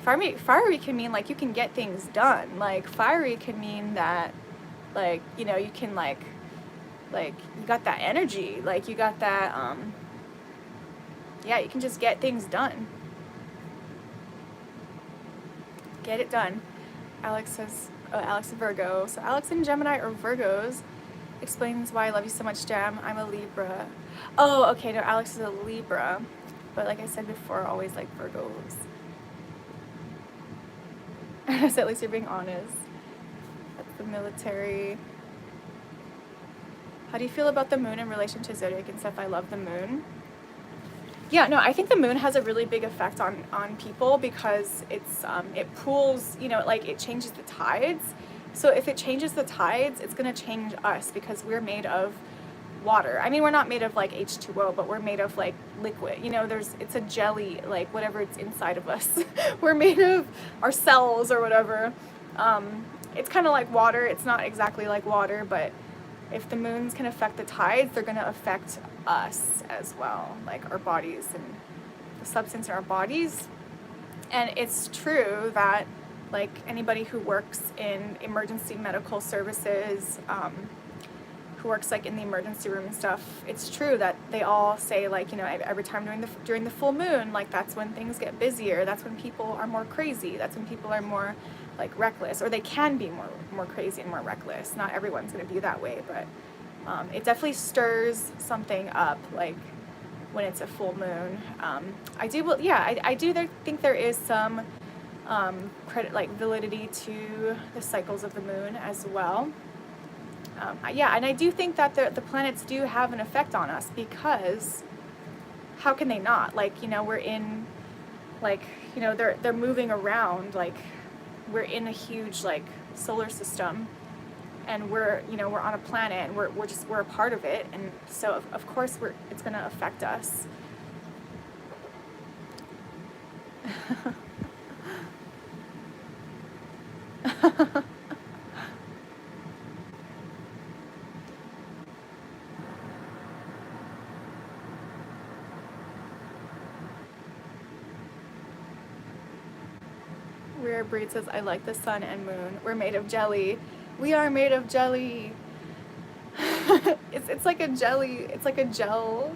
fiery can mean like you can get things done. Like fiery can mean that like, you know, you can like you got that energy, like you got that yeah, you can just get things done. Get it done. Alex says, Alex Virgo. So Alex and Gemini are Virgos. Explains why I love you so much, Jam. I'm a Libra. Oh, okay, no, Alex is a Libra. But like I said before, always like Virgos. So at least you're being honest. That's the military. How do you feel about the moon in relation to zodiac and stuff? I love the moon. Yeah, no, I think the moon has a really big effect on people because it's it pulls, you know, like it changes the tides. So if it changes the tides, it's gonna change us because we're made of water. I mean, we're not made of like H2O, but we're made of like liquid. You know, it's a jelly, like whatever it's inside of us. We're made of our cells or whatever. It's kind of like water. It's not exactly like water, but if the moons can affect the tides, they're going to affect us as well, like our bodies and the substance in our bodies. And it's true that like anybody who works in emergency medical services, who works like in the emergency room and stuff, it's true that they all say like, you know, every time during the full moon, like that's when things get busier, that's when people are more crazy, that's when people are more like reckless, or they can be more crazy and more reckless. Not everyone's going to be that way, but it definitely stirs something up like when it's a full moon. I do think there is some validity to the cycles of the moon as well. Yeah, and I do think that the planets do have an effect on us because how can they not? Like, you know, we're in, like, you know, they're moving around, like, we're in a huge, like, solar system, and we're on a planet, and we're a part of it, and so, of course, it's going to affect us. Rare Breed says, I like the sun and moon. We're made of jelly. We are made of jelly. It's like a jelly. It's like a gel,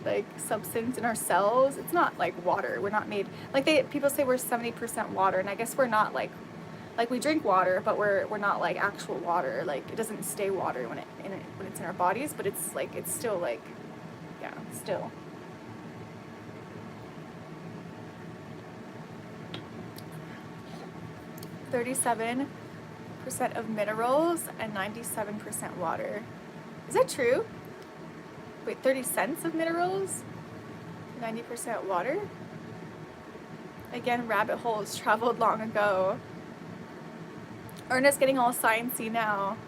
like substance in our cells. It's not like water. We're not made like people say we're 70% water, and I guess we're not like we drink water, but we're not like actual water. Like it doesn't stay water when it's in our bodies, but it's like it's still like, yeah, still. .37% of minerals and 97% water. Is that true? Wait, 30 cents of minerals, 90% water? Again, rabbit holes traveled long ago. Ernest getting all sciencey now.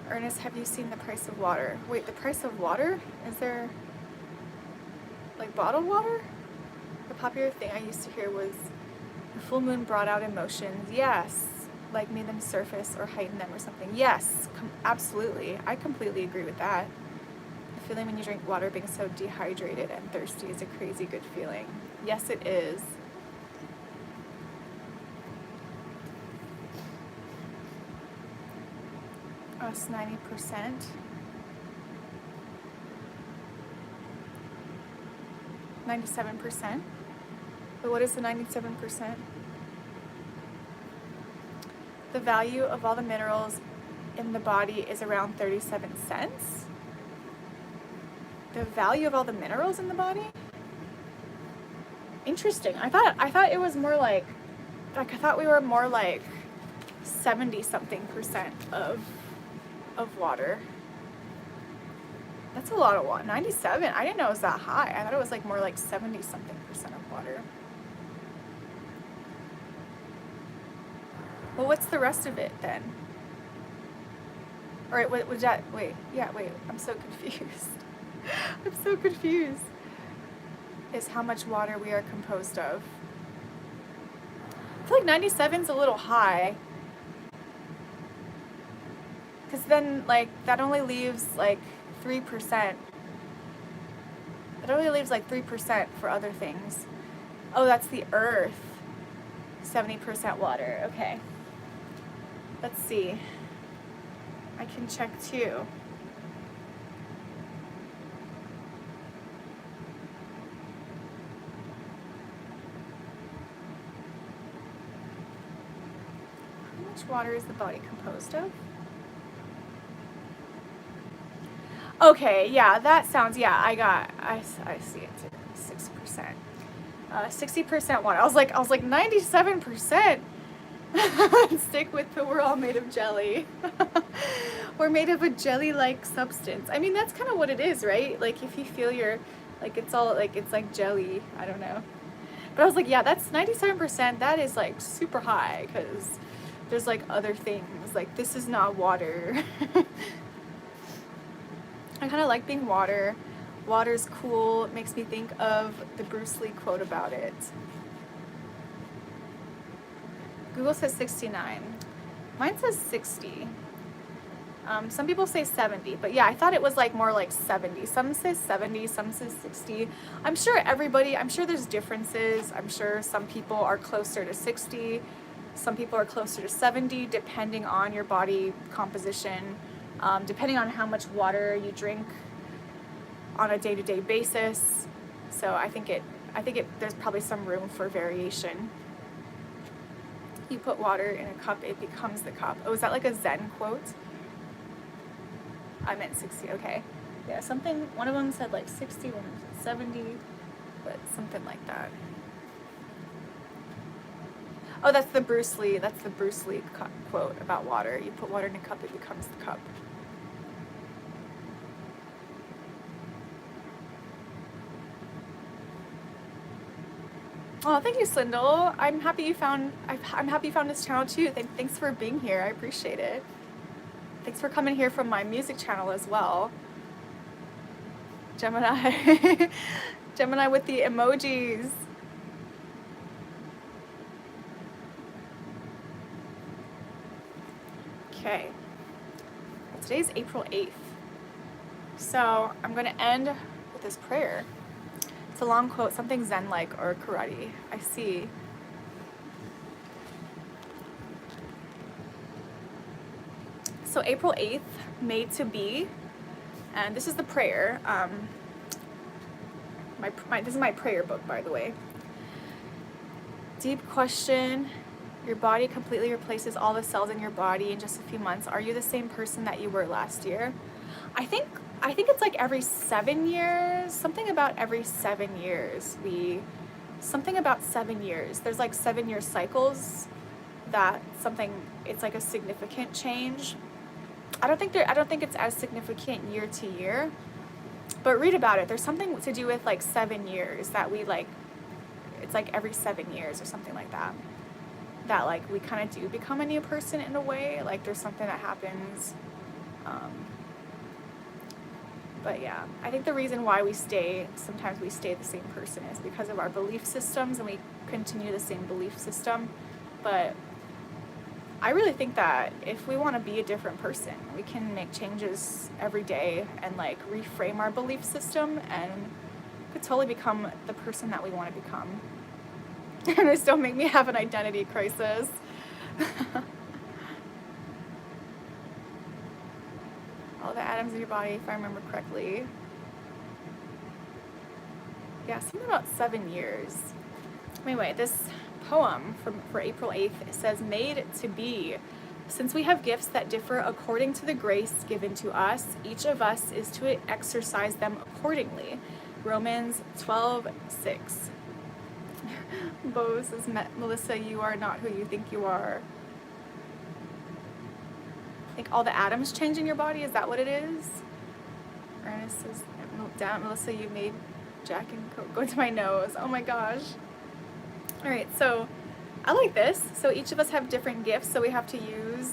Ernest, have you seen the price of water? Wait, the price of water? Is there like bottled water? The popular thing I used to hear was the full moon brought out emotions. Yes. Like made them surface or heighten them or something. Yes, absolutely. I completely agree with that. The feeling when you drink water being so dehydrated and thirsty is a crazy good feeling. Yes, it is. Us 90%. %. But what is the 97%? The value of all the minerals in the body is around 37 cents. The value of all the minerals in the body? Interesting. I thought it was more like I thought we were more like 70-something% of water. That's a lot of water. 97. I didn't know it was that high. I thought it was like more like 70-something% of water. Well, what's the rest of it then? All right, what was that? Wait, I'm so confused. I'm so confused. Is how much water we are composed of. I feel like 97's a little high. Because then, like, that only leaves, like, 3%. It only leaves, like, 3% for other things. Oh, that's the earth. 70% water. Okay. Let's see. I can check too. much water is the body composed of? Okay, yeah, that sounds, yeah, I see it too, 6%. 60% water. I was like 97%. Stick with the, we're all made of jelly. We're made of a jelly-like substance. I mean, that's kind of what it is, right? Like, if you feel your, like, it's all, like, it's like jelly. I don't know. But I was like, yeah, that's 97%. That is, like, super high, because there's, like, other things. Like, this is not water. I kind of like being water. Water's cool. It makes me think of the Bruce Lee quote about it. Google says 69. Mine says 60. Some people say 70, but yeah, I thought it was like more like 70. Some say 70, some say 60. I'm sure there's differences. I'm sure some people are closer to 60. Some people are closer to 70, depending on your body composition, depending on how much water you drink on a day-to-day basis. So I think there's probably some room for variation. You put water in a cup, it becomes the cup. Oh, is that like a Zen quote? I meant 60, okay. Yeah, one of them said like 60, one said 70, but something like that. Oh, that's the Bruce Lee quote about water. You put water in a cup, it becomes the cup. Oh, thank you, Slindle. I'm happy you found this channel too. Thanks for being here. I appreciate it. Thanks for coming here from my music channel as well. Gemini. Gemini with the emojis. Okay. Today's April 8th. So I'm going to end with this prayer. It's a long quote, something Zen-like or karate. I see. So April 8th, made to be, and this is the prayer. This is my prayer book, by the way. Deep question. Your body completely replaces all the cells in your body in just a few months. Are you the same person that you were last year? I think it's like every 7 years. Something about every 7 years. Something about 7 years. There's like 7-year cycles. It's like a significant change. I don't think it's as significant year to year, but read about it. There's something to do with like 7 years that it's like every 7 years or something like that. That like we kind of do become a new person in a way. Like there's something that happens. But yeah, I think the reason why sometimes we stay the same person is because of our belief systems and we continue the same belief system. But I really think that if we want to be a different person, we can make changes every day and like reframe our belief system and could totally become the person that we want to become. And this don't make me have an identity crisis. All the atoms in your body, if I remember correctly. Yeah, something about 7 years. Anyway, this poem for April 8th says, made to be. Since we have gifts that differ according to the grace given to us, each of us is to exercise them accordingly. Romans 12:6. Bo says, Melissa, you are not who you think you are. I think all the atoms change in your body. Is that what it is? Ernest says, damn, Melissa, you made Jack and Coke go to my nose. Oh my gosh. All right, so I like this. So each of us have different gifts, so we have to use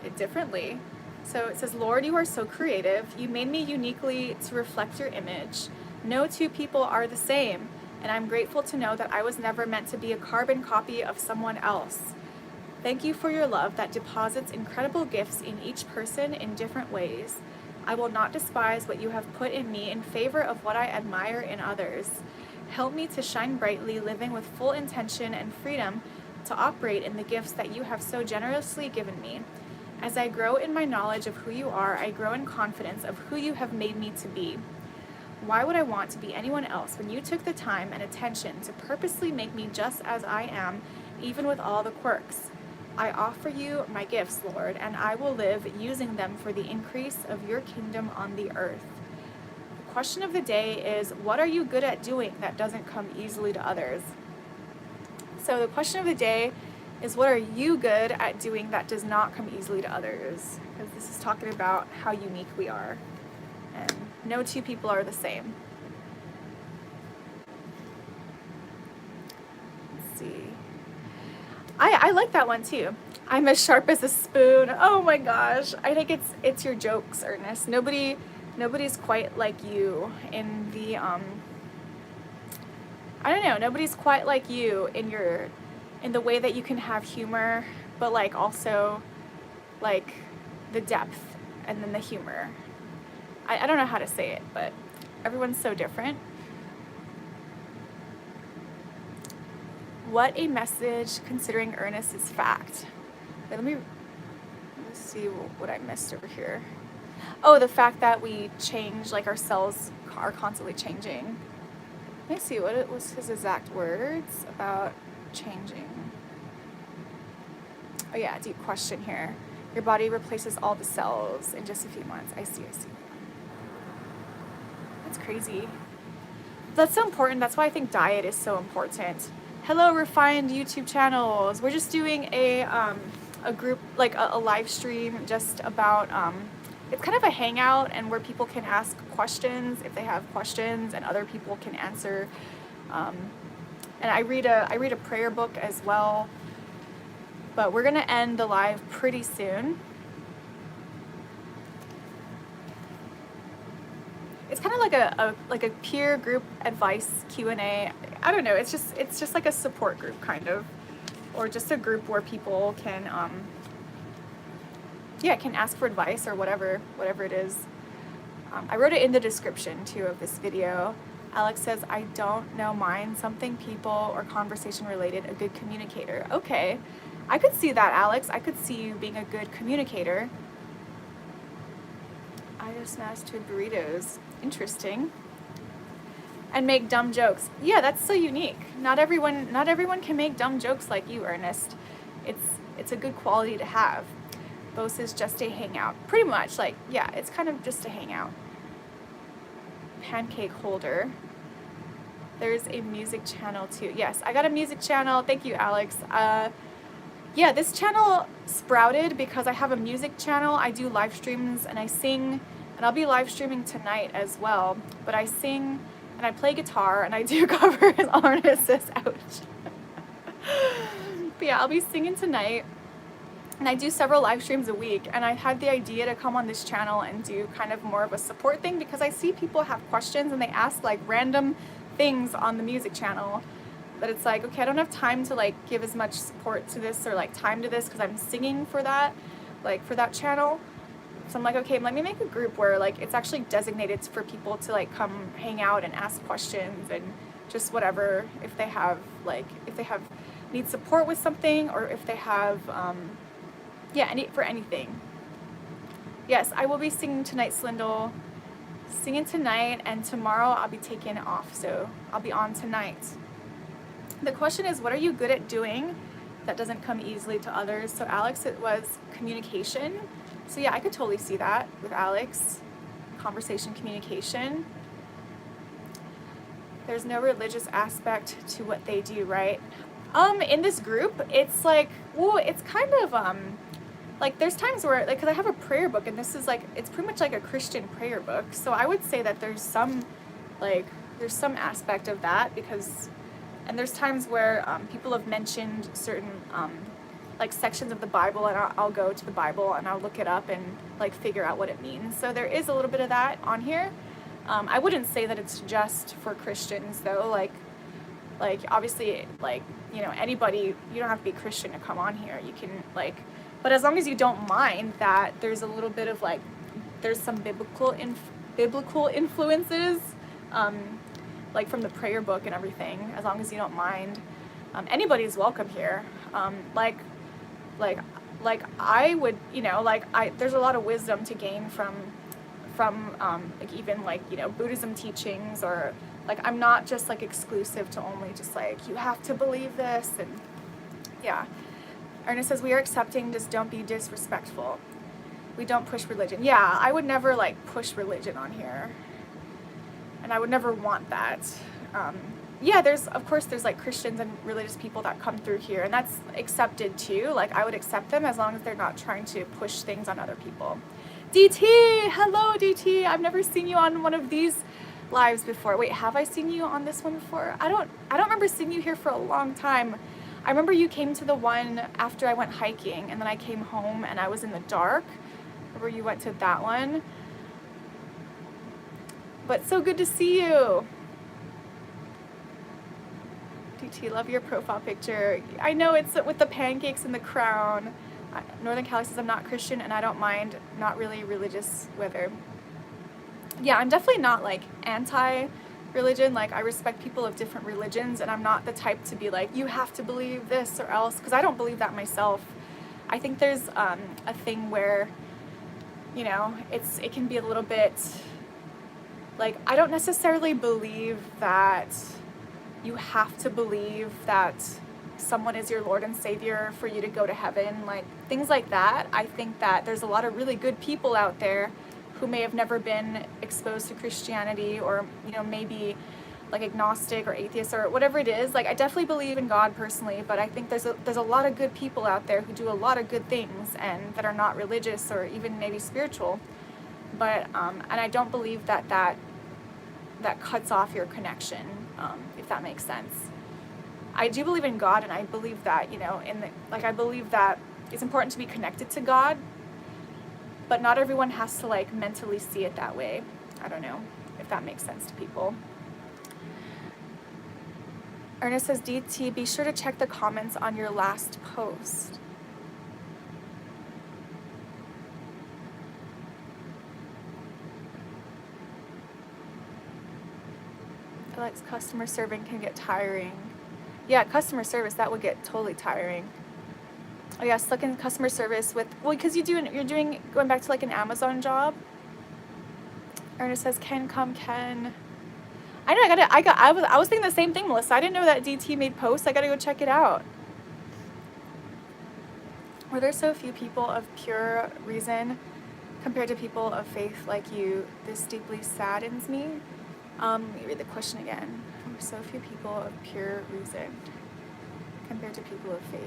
it differently. So it says, Lord, you are so creative. You made me uniquely to reflect your image. No two people are the same, and I'm grateful to know that I was never meant to be a carbon copy of someone else. Thank you for your love that deposits incredible gifts in each person in different ways. I will not despise what you have put in me in favor of what I admire in others. Help me to shine brightly, living with full intention and freedom to operate in the gifts that you have so generously given me. As I grow in my knowledge of who you are, I grow in confidence of who you have made me to be. Why would I want to be anyone else when you took the time and attention to purposely make me just as I am, even with all the quirks? I offer you my gifts, Lord, and I will live using them for the increase of your kingdom on the earth. The question of the day is, what are you good at doing that doesn't come easily to others? So the question of the day is, what are you good at doing that does not come easily to others? Because this is talking about how unique we are. And no two people are the same. Let's see. I like that one too. I'm as sharp as a spoon. Oh my gosh. I think it's your jokes, Ernest. Nobody's quite like you in the I don't know, nobody's quite like you in the way that you can have humor, but like also like the depth and then the humor. I don't know how to say it, but everyone's so different. What a message considering Ernest is fact. Wait, let me see what I missed over here. Oh, the fact that we change, like our cells are constantly changing. Let me see, what was his exact words about changing? Oh yeah, deep question here. Your body replaces all the cells in just a few months. I see. That's crazy. That's so important. That's why I think diet is so important. Hello, refined YouTube channels. We're just doing a group, like a live stream just about, it's kind of a hangout and where people can ask questions if they have questions and other people can answer. And I read a prayer book as well, but we're gonna end the live pretty soon. It's kind of like a peer group advice Q&A. I don't know. It's just like a support group kind of, or just a group where people can can ask for advice or whatever it is. I wrote it in the description too of this video. Alex says, I don't know mine, something, people, or conversation related, a good communicator. Okay, I could see that, Alex. I could see you being a good communicator. I just smashed 2 burritos. Interesting. And make dumb jokes. Yeah, that's so unique. Not everyone can make dumb jokes like you, Ernest. It's a good quality to have. Bose is just a hangout. Pretty much, like, yeah, it's kind of just a hangout. Pancake holder. There's a music channel too. Yes, I got a music channel. Thank you, Alex. Yeah, this channel sprouted because I have a music channel. I do live streams and I sing, and I'll be live streaming tonight as well. But I sing and I play guitar and I do covers. Ernest says, ouch. But yeah, I'll be singing tonight. And I do several live streams a week, and I had the idea to come on this channel and do kind of more of a support thing because I see people have questions and they ask like random things on the music channel, but it's like, okay, I don't have time to like give as much support to this or like time to this because I'm singing for that, like for that channel. So I'm like, okay, let me make a group where like it's actually designated for people to like come hang out and ask questions and just whatever, if they have need support with something, or if they have for anything. Yes, I will be singing tonight, Slindle. Singing tonight, and tomorrow I'll be taking off, so I'll be on tonight. The question is, what are you good at doing that doesn't come easily to others? So Alex, it was communication. So yeah, I could totally see that with Alex. Conversation, communication. There's no religious aspect to what they do, right? In this group, it's like, well, it's kind of, like there's times where, like, cause I have a prayer book and this is like, it's pretty much like a Christian prayer book. So I would say that there's some aspect of that and there's times where people have mentioned certain like sections of the Bible, and I'll go to the Bible and I'll look it up and like figure out what it means. So there is a little bit of that on here. I wouldn't say that it's just for Christians though. Like obviously, like, you know, anybody, you don't have to be Christian to come on here. You can like, but as long as you don't mind that there's a little bit of like, there's some biblical influences, like from the prayer book and everything, as long as you don't mind, anybody's welcome here. Like I would, you know, there's a lot of wisdom to gain from like even like, you know, Buddhism teachings, or like I'm not just like exclusive to only just like you have to believe this, and yeah. Ernest says, we are accepting, just don't be disrespectful. We don't push religion. Yeah, I would never like push religion on here. And I would never want that. Yeah, of course there's like Christians and religious people that come through here, and that's accepted too. Like, I would accept them as long as they're not trying to push things on other people. DT, hello DT. I've never seen you on one of these lives before. Wait, have I seen you on this one before? I don't remember seeing you here for a long time. I remember you came to the one after I went hiking, and then I came home and I was in the dark. Remember you went to that one. But so good to see you. DT, love your profile picture. I know it's with the pancakes and the crown. Northern Cali says, I'm not Christian and I don't mind not really religious weather. Yeah, I'm definitely not like anti-religion. Like, I respect people of different religions, and I'm not the type to be like, you have to believe this or else, because I don't believe that myself. I think there's a thing where, you know, it can be a little bit like, I don't necessarily believe that you have to believe that someone is your Lord and Savior for you to go to heaven, like things like that. I think that there's a lot of really good people out there who may have never been exposed to Christianity, or, you know, maybe like agnostic or atheist or whatever it is. Like, I definitely believe in God personally, but I think there's a lot of good people out there who do a lot of good things and that are not religious or even maybe spiritual. But and I don't believe that cuts off your connection, if that makes sense. I do believe in God, and I believe that, you know, I believe that it's important to be connected to God, but not everyone has to like mentally see it that way. I don't know if that makes sense to people. Ernest says, DT, be sure to check the comments on your last post. Alex, customer serving can get tiring. Yeah, customer service, that would get totally tiring. Oh yeah, stuck in customer service with, well, because you're going back to like an Amazon job. Ernest says, Ken, come, Ken. I know, I was thinking the same thing, Melissa. I didn't know that DT made posts. I gotta go check it out. Were there so few people of pure reason compared to people of faith like you? This deeply saddens me. Let me read the question again. There were so few people of pure reason compared to people of faith.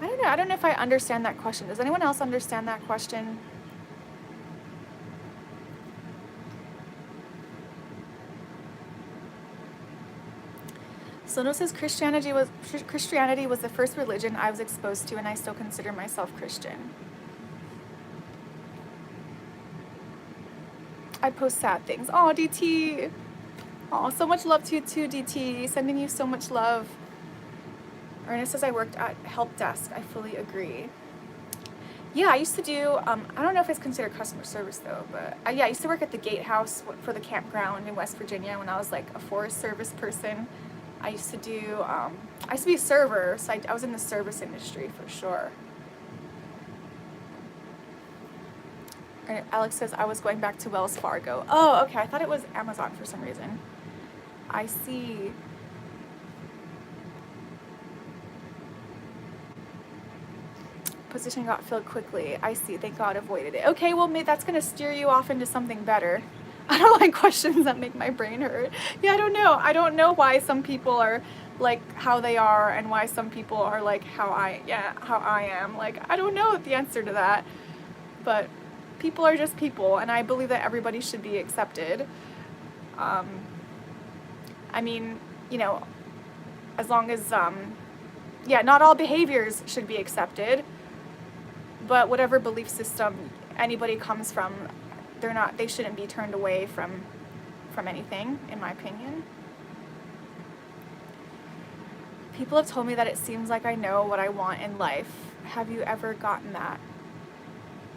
I don't know. I don't know if I understand that question. Does anyone else understand that question? Sono says, Christianity was the first religion I was exposed to, and I still consider myself Christian. I post sad things. Oh, DT. Oh, so much love to you too, DT. Sending you so much love. Ernest says, I worked at help desk. I fully agree. Yeah, I used to do, I don't know if it's considered customer service though, but yeah, I used to work at the gatehouse for the campground in West Virginia when I was like a Forest Service person. I used to do, I used to be a server, so I was in the service industry for sure. Alex says, I was going back to Wells Fargo. Oh, okay, I thought it was Amazon for some reason. I see. Position got filled quickly. I see, thank God avoided it. Okay, well, maybe that's gonna steer you off into something better. I don't like questions that make my brain hurt. Yeah, I don't know. I don't know why some people are like how they are and why some people are like how I am. Like, I don't know the answer to that. But people are just people, and I believe that everybody should be accepted. I mean, you know, as long as, yeah, not all behaviors should be accepted, but whatever belief system anybody comes from, they shouldn't be turned away from anything, in my opinion. People have told me that it seems like I know what I want in life. Have you ever gotten that?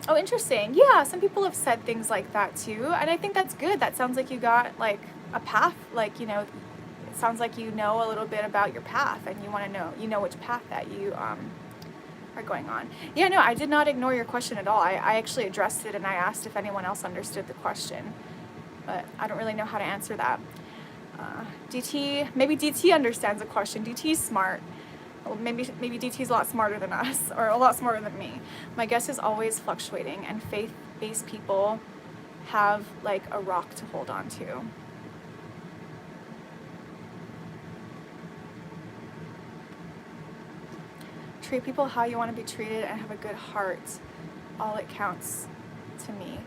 Oh, interesting. Yeah, some people have said things like that too, and I think that's good. That sounds like you got like a path, like, you know, it sounds like you know a little bit about your path, and you know which path that you are going on. Yeah, no, I did not ignore your question at all. I actually addressed it, and I asked if anyone else understood the question, but I don't really know how to answer that. DT, maybe DT understands the question. DT's smart. Well, maybe DT's a lot smarter than us, or a lot smarter than me. My guess is always fluctuating, and faith-based people have like a rock to hold on to. Treat people how you want to be treated and have a good heart. All it counts to me.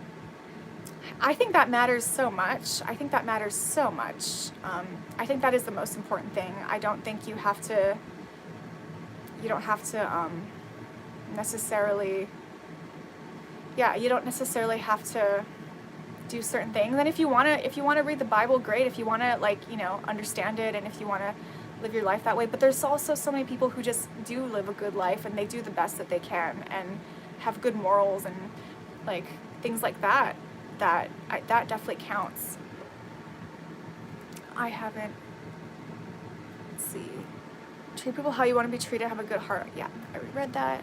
I think that matters so much. I think that matters so much. I think that is the most important thing. I don't think you don't have to necessarily, you don't necessarily have to do certain things. And if you want to read the Bible, great. If you want to, like, you know, understand it, and if you want to live your life that way. But there's also so many people who just do live a good life, and they do the best that they can and have good morals and like things like that. That definitely counts. I haven't, let's see. Treat people how you want to be treated, have a good heart. Yeah, I read that.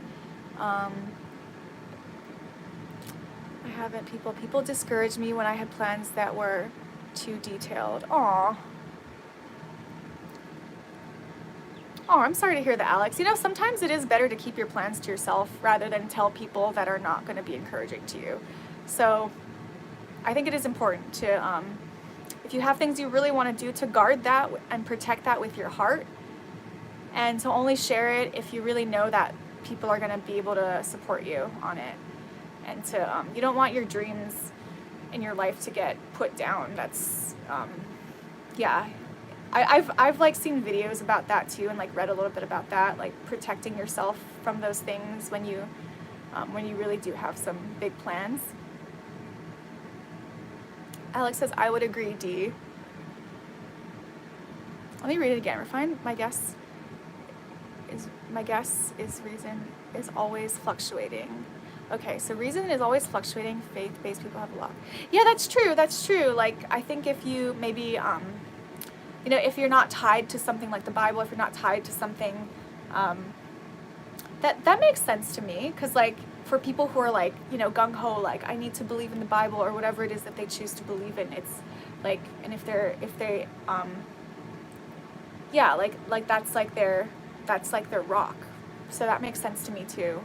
I haven't. People discouraged me when I had plans that were too detailed. Aw. Oh, I'm sorry to hear that, Alex. You know, sometimes it is better to keep your plans to yourself rather than tell people that are not going to be encouraging to you. So I think it is important to, if you have things you really want to do, to guard that and protect that with your heart, and to only share it if you really know that people are going to be able to support you on it. And to, you don't want your dreams in your life to get put down. That's, yeah. I've like seen videos about that too, and like read a little bit about that, like protecting yourself from those things when you really do have some big plans. Alex says, I would agree, D. Let me read it again. Refine my guess is reason is always fluctuating. Okay, so reason is always fluctuating. Faith-based people have a lot. Yeah, that's true. That's true. Like, I think if you maybe, you know, if you're not tied to something like the Bible, if you're not tied to something, that makes sense to me. Because, like, for people who are like, you know, gung-ho, like, I need to believe in the Bible or whatever it is that they choose to believe in, it's like, and if they, yeah, like that's like their rock. So that makes sense to me too.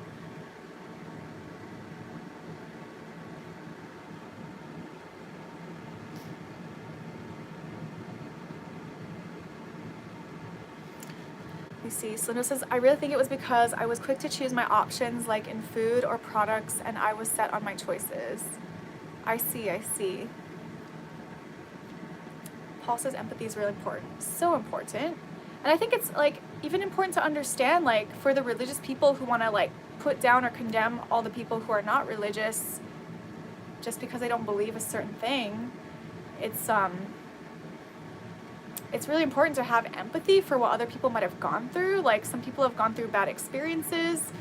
You see, Slindo says, I really think it was because I was quick to choose my options, like in food or products, and I was set on my choices. I see. Paul says empathy is really important. So important. And I think it's like even important to understand, like, for the religious people who want to like put down or condemn all the people who are not religious just because they don't believe a certain thing. It's really important to have empathy for what other people might have gone through. Like, some people have gone through bad experiences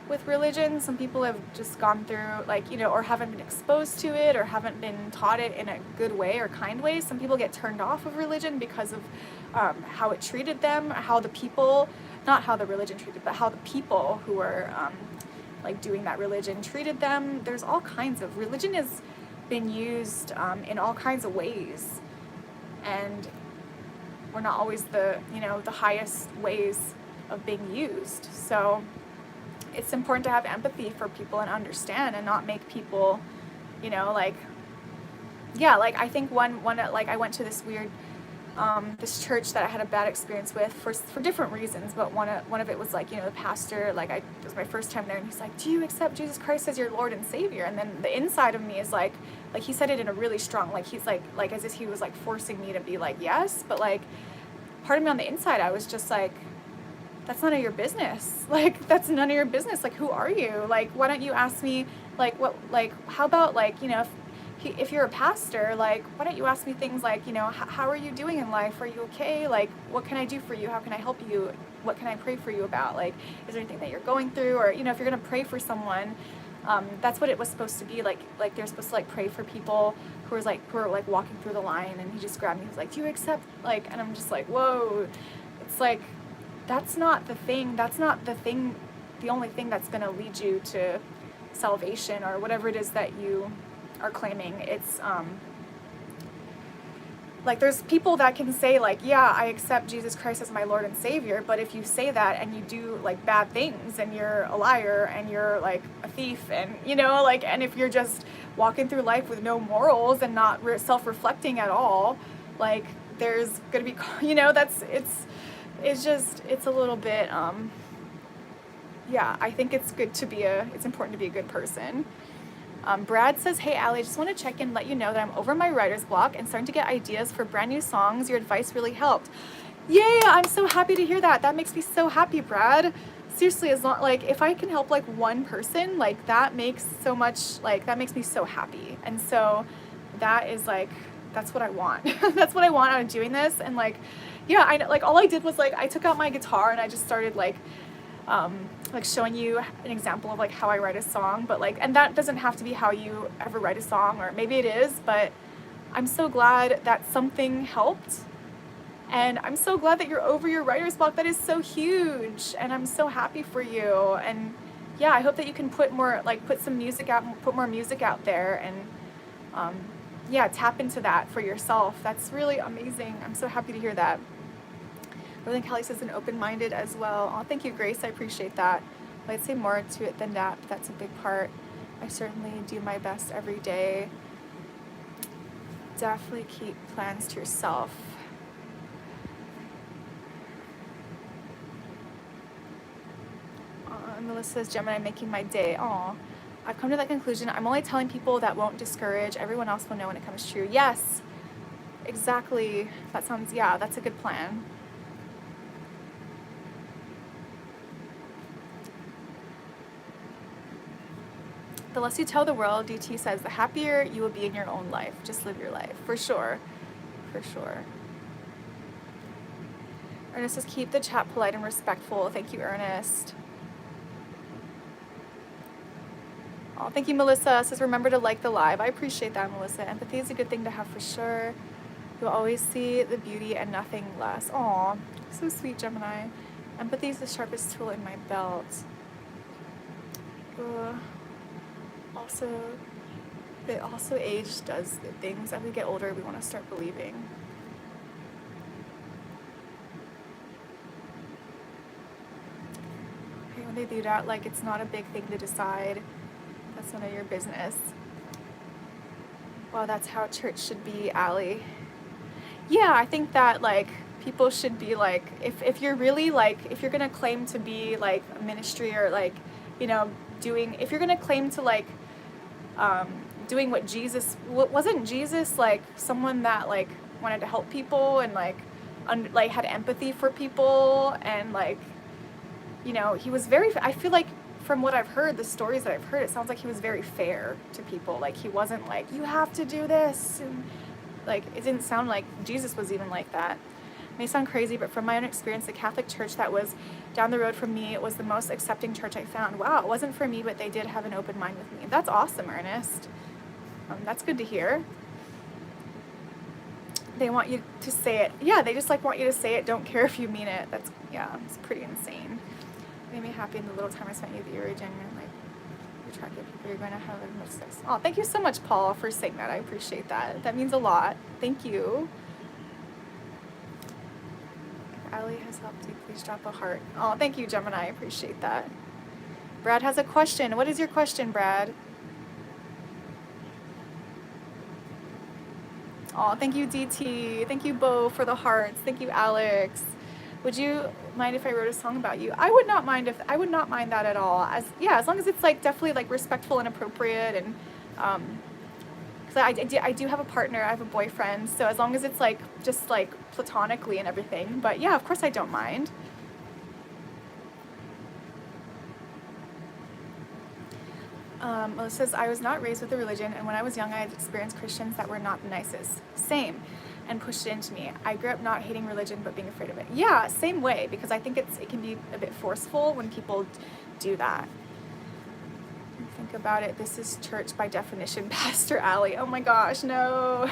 with religion. Some people have just gone through, like, you know, or haven't been exposed to it or haven't been taught it in a good way or kind way. Some people get turned off of religion because of how it treated them, how the people, not how the religion treated, but how the people who were like doing that religion treated them. There's all kinds of, religion has been used in all kinds of ways, and we're not always the, you know, the highest ways of being used. So it's important to have empathy for people and understand and not make people, you know, like, yeah, like I think one like I went to this weird this church that I had a bad experience with for different reasons, but one of it was like, you know, the pastor, like, it was my first time there, and he's like, do you accept Jesus Christ as your Lord and Savior? And then the inside of me is like he said it in a really strong, like, he's like as if he was like forcing me to be like, yes, but like part of me on the inside, I was just like, that's none of your business. Like, that's none of your business. Like, who are you? Like, why don't you ask me, like, what, like, how about, like, you know, if you're a pastor, like, why don't you ask me things like, you know, how are you doing in life? Are you okay? Like, what can I do for you? How can I help you? What can I pray for you about? Like, is there anything that you're going through? Or, you know, if you're going to pray for someone, that's what it was supposed to be. Like they're supposed to, like, pray for people who are walking through the line, and he just grabbed me. He was like, do you accept, like, and I'm just like, whoa. It's like, that's not the thing. That's not the thing, the only thing that's going to lead you to salvation or whatever it is that you are claiming. It's like there's people that can say like, yeah, I accept Jesus Christ as my Lord and Savior, but if you say that and you do like bad things and you're a liar and you're like a thief and like, and if you're just walking through life with no morals and not self-reflecting at all, like there's gonna be it's a little bit yeah, I think it's important to be a good person. Brad says, hey, Allie, I just want to check in and let you know that I'm over my writer's block and starting to get ideas for brand new songs. Your advice really helped. Yay, I'm so happy to hear that. That makes me so happy, Brad. Seriously, as long, like, if I can help, like, one person, like, that makes so much, like, that makes me so happy. And so that is, like, that's what I want. That's what I want out of doing this. And, like, yeah, I know, like, all I did was, like, I took out my guitar and I just started, like showing you an example of like how I write a song, but like, and that doesn't have to be how you ever write a song, or maybe it is, but I'm so glad that something helped, and I'm so glad that you're over your writer's block. That is so huge, and I'm so happy for you. And yeah, I hope that you can put more, like put more music out there, and yeah, tap into that for yourself. That's really amazing. I'm so happy to hear that. Northern Kelly says an open-minded as well. Oh, thank you, Grace. I appreciate that. I'd say more to it than that, but that's a big part. I certainly do my best every day. Definitely keep plans to yourself. Melissa says, Gemini, making my day. Aw. I've come to that conclusion. I'm only telling people that won't discourage. Everyone else will know when it comes true. Yes, exactly. That sounds, yeah, that's a good plan. The less you tell the world, DT says, the happier you will be in your own life. Just live your life. For sure. For sure. Ernest says, keep the chat polite and respectful. Thank you, Ernest. Oh, thank you, Melissa. Says, remember to like the live. I appreciate that, Melissa. Empathy is a good thing to have for sure. You'll always see the beauty and nothing less. Aw, so sweet, Gemini. Empathy is the sharpest tool in my belt. Also age does good things. As we get older, we want to start believing. Okay, when they do that, like, it's not a big thing to decide. That's none of your business. Well, that's how church should be, Allie. Yeah, I think that, like, people should be, like, if you're really, like, if you're going to claim to be, like, a ministry or, like, if you're going to claim to, like, doing what Jesus, wasn't Jesus, like, someone that, like, wanted to help people and, like, had empathy for people, and, like, he was very, I feel like, from what I've heard, the stories that I've heard, it sounds like he was very fair to people. Like, he wasn't like, you have to do this, and, like, it didn't sound like Jesus was even like that. It may sound crazy, but from my own experience, the Catholic Church that was down the road from me, it was the most accepting church I found. Wow, it wasn't for me, but they did have an open mind with me. That's awesome, Ernest. That's good to hear. They want you to say it. Yeah, they just, like, want you to say it, don't care if you mean it. That's, yeah, it's pretty insane. It made me happy in the little time I spent with you. You're genuine, like, attractive people. You're going to have much success. Oh, thank you so much, Paul, for saying that. I appreciate that. That means a lot. Thank you. If Allie has helped you, please drop a heart. Oh, thank you, Gemini. I appreciate that. Brad has a question. What is your question, Brad? Oh, thank you, DT. Thank you, Bo, for the hearts. Thank you, Alex. Would you mind if I wrote a song about you? I would not mind that at all. As long as it's, like, definitely, like, respectful and appropriate, and because I do have a partner, I have a boyfriend, so as long as it's, like, just, like, platonically and everything. But yeah, of course I don't mind. Melissa says, I was not raised with a religion, and when I was young, I had experienced Christians that were not the nicest. Same. And pushed it into me. I grew up not hating religion, but being afraid of it. Yeah, same way, because I think it can be a bit forceful when people do that. Think about it. This is church by definition, Pastor Allie. Oh my gosh, no.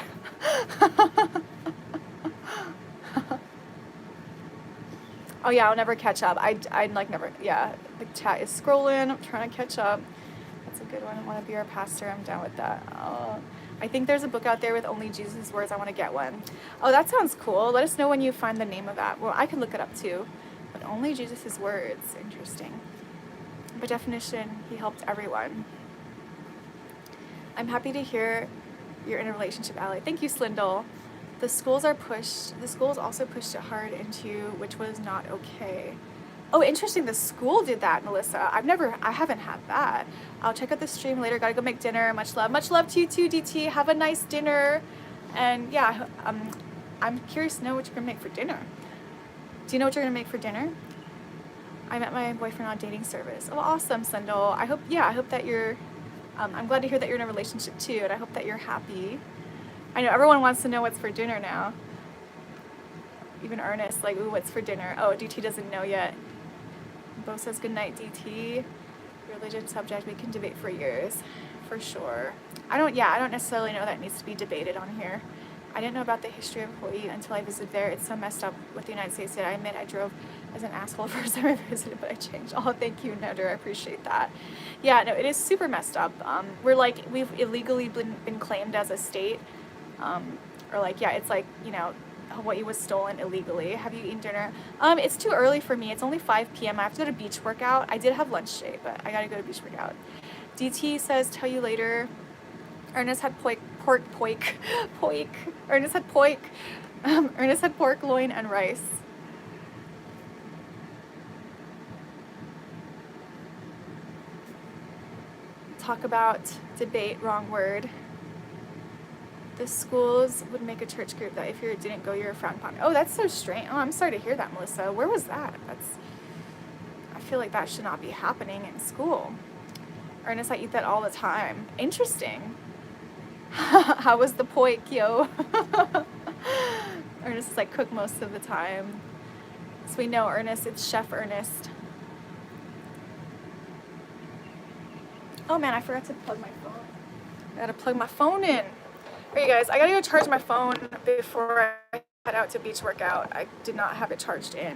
Oh yeah, I'll never catch up. I'd like never, yeah. The chat is scrolling. I'm trying to catch up. That's a good one. I want to be our pastor. I'm down with that. Oh. I think there's a book out there with only Jesus' words. I want to get one. Oh, that sounds cool. Let us know when you find the name of that. Well, I can look it up too. But only Jesus' words. Interesting. By definition, he helped everyone. I'm happy to hear you're in a relationship, Allie. Thank you, Slindle. The schools also pushed it hard into, which was not okay. Oh, interesting. The school did that, Melissa. I haven't had that. I'll check out the stream later. Gotta go make dinner. Much love. Much love to you too, DT. Have a nice dinner. And yeah, I'm curious to know what you're gonna make for dinner. Do you know what you're gonna make for dinner? I met my boyfriend on a dating service. Oh, awesome, Slindle. I hope that you're, I'm glad to hear that you're in a relationship too, and I hope that you're happy. I know everyone wants to know what's for dinner now. Even Ernest, like, ooh, what's for dinner? Oh, DT doesn't know yet. Bo says, good night, DT. Religion subject we can debate for years, for sure. I don't necessarily know that needs to be debated on here. I didn't know about the history of Hawaii until I visited there. It's so messed up what the United States did. I admit I drove as an asshole first time I visited, but I changed. Oh, thank you, Nutter. I appreciate that. Yeah, no, it is super messed up. We've illegally been claimed as a state. It's like, you know, Hawaii was stolen illegally. Have you eaten dinner? It's too early for me. It's only 5 p.m. I have to go to beach workout. I did have lunch today, but I gotta go to beach workout. DT says, tell you later. Ernest had poik. Ernest had poik. Ernest had pork, loin, and rice. Talk about debate, wrong word. The schools would make a church group that if you didn't go, you're a frowned upon. Oh, that's so strange. Oh, I'm sorry to hear that, Melissa. Where was that? I feel like that should not be happening in school. Ernest, I eat that all the time. Interesting. How was the poik, yo? Ernest is like cook most of the time. So we know Ernest, it's Chef Ernest. Oh man, I forgot to plug my phone. I gotta plug my phone in. Alright guys, I gotta go charge my phone before I head out to beach workout. I did not have it charged in.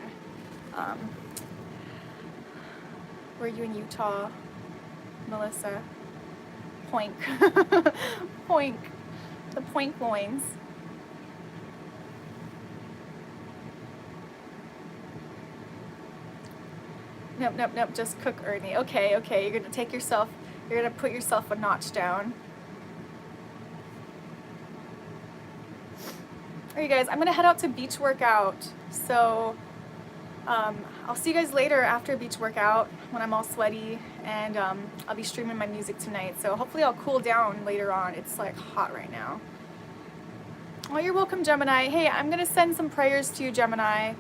Were you in Utah, Melissa? Poink. Poink. The poink loins. Nope, just cook Ernie. Okay, you're gonna put yourself a notch down. Alright guys, I'm gonna head out to beach workout. So, I'll see you guys later after beach workout when I'm all sweaty, and I'll be streaming my music tonight. So hopefully I'll cool down later on. It's like hot right now. Oh, you're welcome, Gemini. Hey, I'm gonna send some prayers to you, Gemini.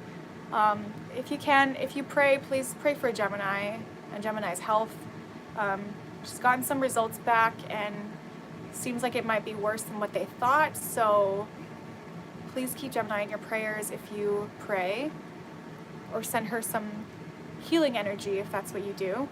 If you can, if you pray, please pray for Gemini and Gemini's health. She's gotten some results back and seems like it might be worse than what they thought. So please keep Gemini in your prayers if you pray, or send her some healing energy if that's what you do.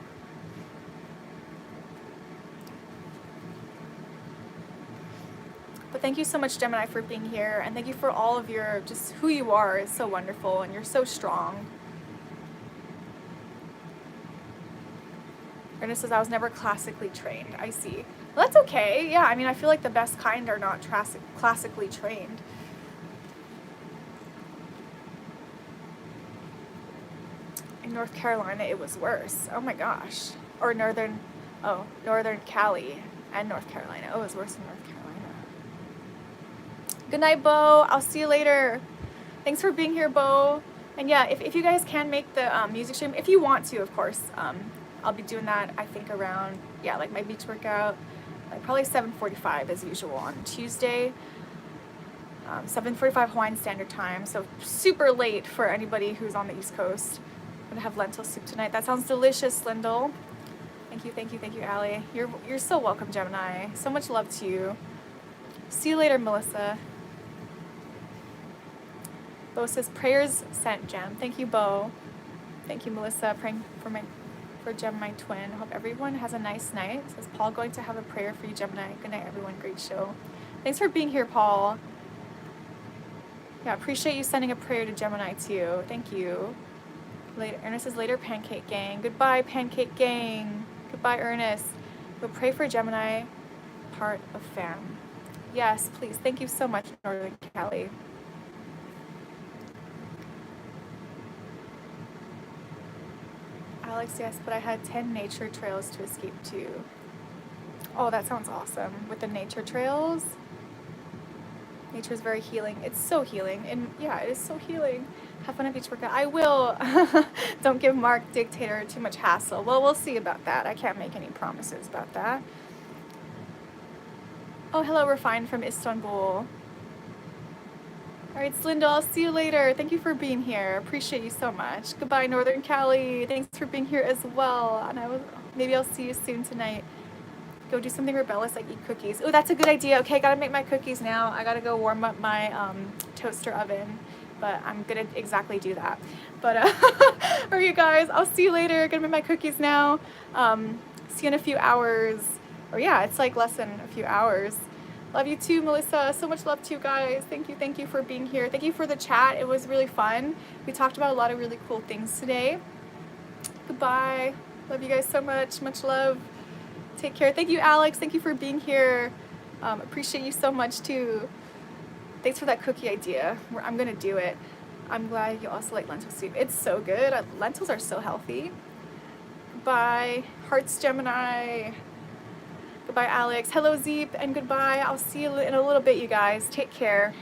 But thank you so much, Gemini, for being here, and thank you for all of your, just who you are is so wonderful, and you're so strong. Ernest says, I was never classically trained. I see. Well, that's okay. Yeah, I mean, I feel like the best kind are not classically trained. In North Carolina, it was worse. Oh my gosh. Or Northern Cali and North Carolina. Oh, it was worse in North Carolina. Good night, Bo. I'll see you later. Thanks for being here, Bo. And yeah, if you guys can make the music stream, if you want to, of course, I'll be doing that, I think, around, yeah, like my beach workout, like probably 7:45 as usual on Tuesday. 7:45 Hawaiian Standard Time, so super late for anybody who's on the East Coast. I'm gonna have lentil soup tonight. That sounds delicious, Lindell. Thank you, Allie. You're so welcome, Gemini. So much love to you. See you later, Melissa. Bo says, prayers sent, Gem. Thank you, Bo. Thank you, Melissa, praying for Gemini twin. Hope everyone has a nice night. Says Paul, going to have a prayer for you, Gemini. Good night, everyone. Great show. Thanks for being here, Paul. Yeah, appreciate you sending a prayer to Gemini too. Thank you. Later, Ernest says, later, Pancake Gang. Goodbye, Pancake Gang. Goodbye, Ernest. We'll pray for Gemini, part of fam. Yes, please. Thank you so much, Northern Cali. Alex, yes, but I had 10 nature trails to escape to. Oh, that sounds awesome. With the nature trails, nature is very healing. It's so healing. And yeah, it is so healing. Have fun at beach workout. I will. Don't give Mark Dictator too much hassle. Well, we'll see about that. I can't make any promises about that. Oh, hello, Refined from Istanbul. All right, Slinda, I'll see you later. Thank you for being here. Appreciate you so much. Goodbye, Northern Cali. Thanks for being here as well. And maybe I'll see you soon tonight. Go do something rebellious like eat cookies. Oh, that's a good idea. Okay, gotta make my cookies now. I gotta go warm up my toaster oven, but I'm gonna exactly do that. But all right, you guys, I'll see you later. Gonna make my cookies now. See you in a few hours. Or yeah, it's like less than a few hours. Love you too, Melissa. So much love to you guys. Thank you for being here. Thank you for the chat. It was really fun. We talked about a lot of really cool things today. Goodbye. Love you guys so much. Much love. Take care. Thank you, Alex. Thank you for being here. Appreciate you so much too. Thanks for that cookie idea. I'm gonna do it. I'm glad you also like lentil soup. It's so good. Lentils are so healthy. Goodbye. Hearts, Gemini. Goodbye, Alex. Hello, Zeep, and goodbye. I'll see you in a little bit, you guys. Take care.